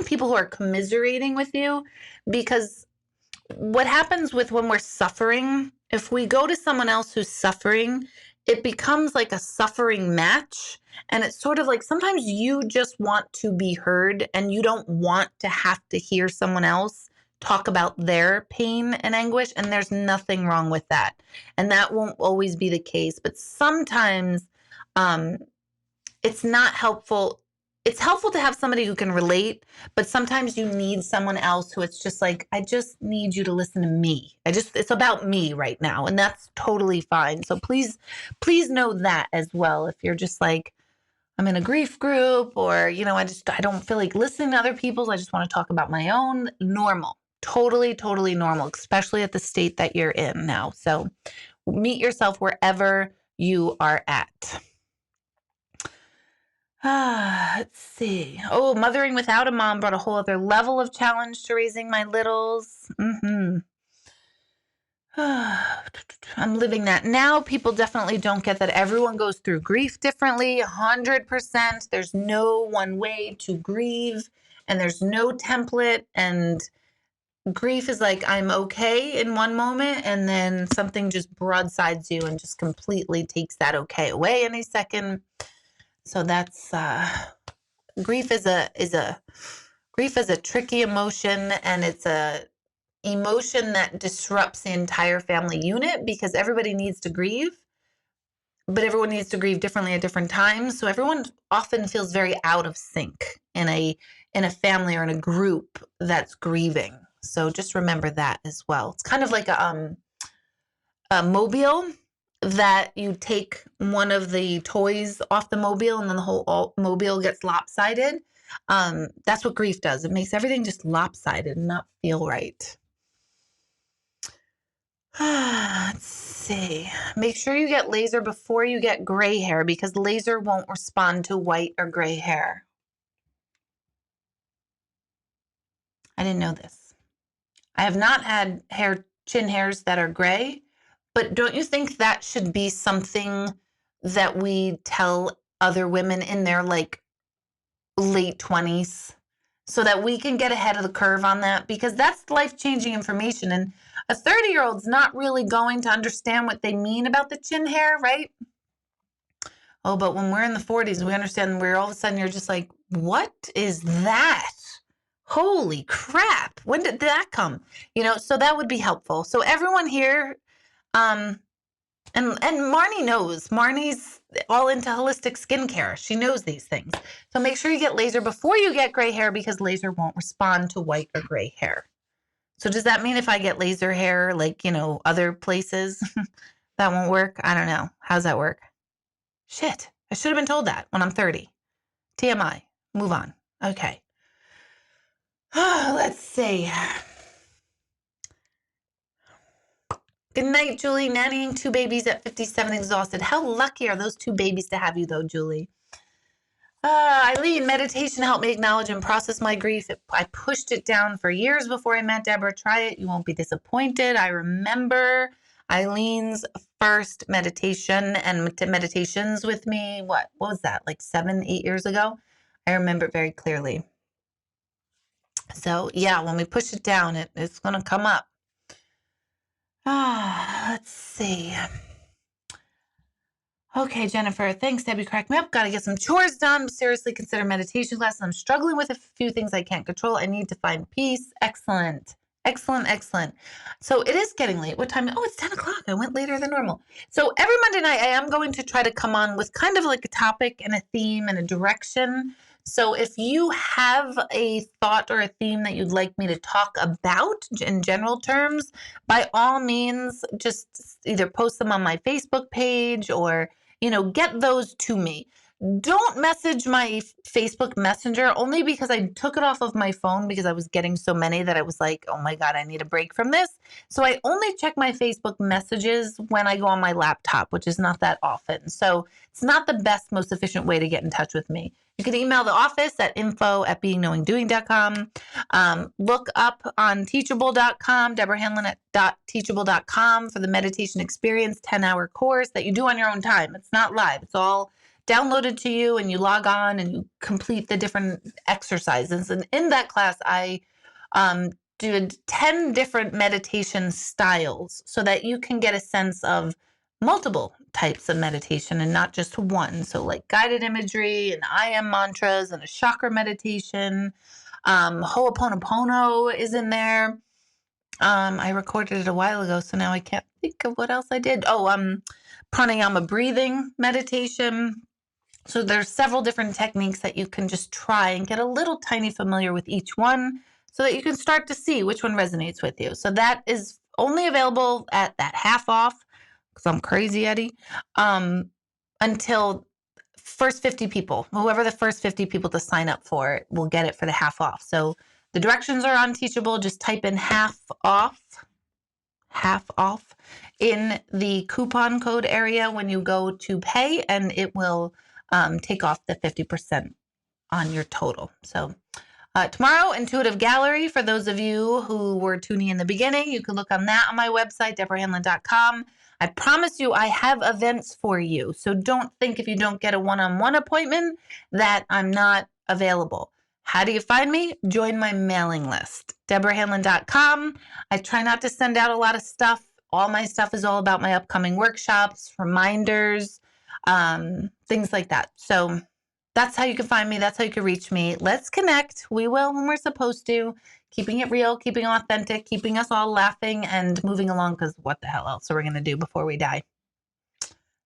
S1: people who are commiserating with you. Because what happens when we're suffering, if we go to someone else who's suffering, it becomes like a suffering match. And it's sort of like sometimes you just want to be heard and you don't want to have to hear someone else talk about their pain and anguish. And there's nothing wrong with that. And that won't always be the case. But sometimes, it's not helpful it's helpful to have somebody who can relate, but sometimes you need someone else who it's just like, I just need you to listen to me. It's about me right now. And that's totally fine. So please know that as well. If you're just like, I'm in a grief group, or, I don't feel like listening to other people's, I just want to talk about my own. Normal. Totally, totally normal, especially at the state that you're in now. So meet yourself wherever you are at. Let's see. Oh, mothering without a mom brought a whole other level of challenge to raising my littles. I'm living that now. People definitely don't get that everyone goes through grief differently. 100%. There's no one way to grieve, and there's no template. And grief is like, I'm okay in one moment, and then something just broadsides you and just completely takes that okay away in a second. So that's grief is a tricky emotion, and it's a emotion that disrupts the entire family unit because everybody needs to grieve, but everyone needs to grieve differently at different times. So everyone often feels very out of sync in a family or in a group that's grieving. So just remember that as well. It's kind of like a mobile that you take one of the toys off the mobile and then the whole mobile gets lopsided. That's what grief does. It makes everything just lopsided and not feel right. Let's see. Make sure you get laser before you get gray hair because laser won't respond to white or gray hair. I didn't know this. I have not had chin hairs that are gray, but don't you think that should be something that we tell other women in their like late 20s so that we can get ahead of the curve on that? Because that's life-changing information, and a 30-year-old's not really going to understand what they mean about the chin hair, right? Oh, but when we're in the 40s, we understand where all of a sudden you're just like, what is that? Holy crap. When did that come? So that would be helpful. So everyone here, and Marnie knows. Marnie's all into holistic skincare. She knows these things. So make sure you get laser before you get gray hair because laser won't respond to white or gray hair. So does that mean if I get laser hair, like, other places, that won't work? I don't know. How's that work? Shit. I should have been told that when I'm 30. TMI. Move on. Okay. Let's see. Good night, Julie. Nannying 2 babies at 57 exhausted. How lucky are those 2 babies to have you, though, Julie? Eileen, meditation helped me acknowledge and process my grief. I pushed it down for years before I met Deborah. Try it. You won't be disappointed. I remember Eileen's first meditation and meditations with me. What was that? Like 7, 8 years ago? I remember it very clearly. So yeah, when we push it down, it's going to come up. Let's see. Okay, Jennifer, thanks, Debbie. Crack me up. Got to get some chores done. Seriously, consider meditation classes. I'm struggling with a few things I can't control. I need to find peace. Excellent. Excellent, excellent. So it is getting late. What time? Oh, it's 10 o'clock. I went later than normal. So every Monday night, I am going to try to come on with kind of like a topic and a theme and a direction. So if you have a thought or a theme that you'd like me to talk about in general terms, by all means, just either post them on my Facebook page or get those to me. Don't message my Facebook Messenger only because I took it off of my phone because I was getting so many that I was like, oh my God, I need a break from this. So I only check my Facebook messages when I go on my laptop, which is not that often. So it's not the best, most efficient way to get in touch with me. You can email the office at info@beingknowingdoing.com. Look up on teachable.com, Deborah Hanlon at teachable.com for the meditation experience 10-hour course that you do on your own time. It's not live. It's all downloaded to you and you log on and you complete the different exercises. And in that class, I do 10 different meditation styles so that you can get a sense of multiple types of meditation and not just one. So like guided imagery and I am mantras and a chakra meditation. Ho'oponopono is in there. I recorded it a while ago, so now I can't think of what else I did. Oh, pranayama breathing meditation. So there's several different techniques that you can just try and get a little tiny familiar with each one so that you can start to see which one resonates with you. So that is only available at that half off, because I'm crazy, Eddie, until first 50 people. Whoever the first 50 people to sign up for it will get it for the half off. So the directions are on Teachable. Just type in half off in the coupon code area when you go to pay, and it will take off the 50% on your total. So tomorrow, Intuitive Gallery, for those of you who were tuning in the beginning, you can look on that on my website, deborahhanlon.com. I promise you I have events for you. So don't think if you don't get a one-on-one appointment that I'm not available. How do you find me? Join my mailing list, deborahhanlon.com. I try not to send out a lot of stuff. All my stuff is all about my upcoming workshops, reminders, things like that. So that's how you can find me. That's how you can reach me. Let's connect. We will when we're supposed to. Keeping it real, keeping it authentic, keeping us all laughing and moving along, because what the hell else are we going to do before we die?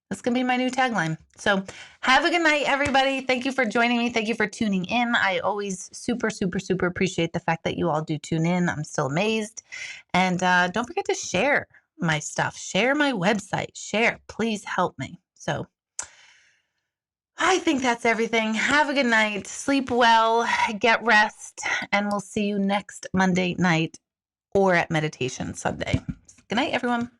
S1: That's going to be my new tagline. So have a good night, everybody. Thank you for joining me. Thank you for tuning in. I always super, super, super appreciate the fact that you all do tune in. I'm still amazed. And don't forget to share my stuff. Share my website. Share. Please help me. So I think that's everything. Have a good night. Sleep well. Get rest. And we'll see you next Monday night or at Meditation Sunday. Good night, everyone.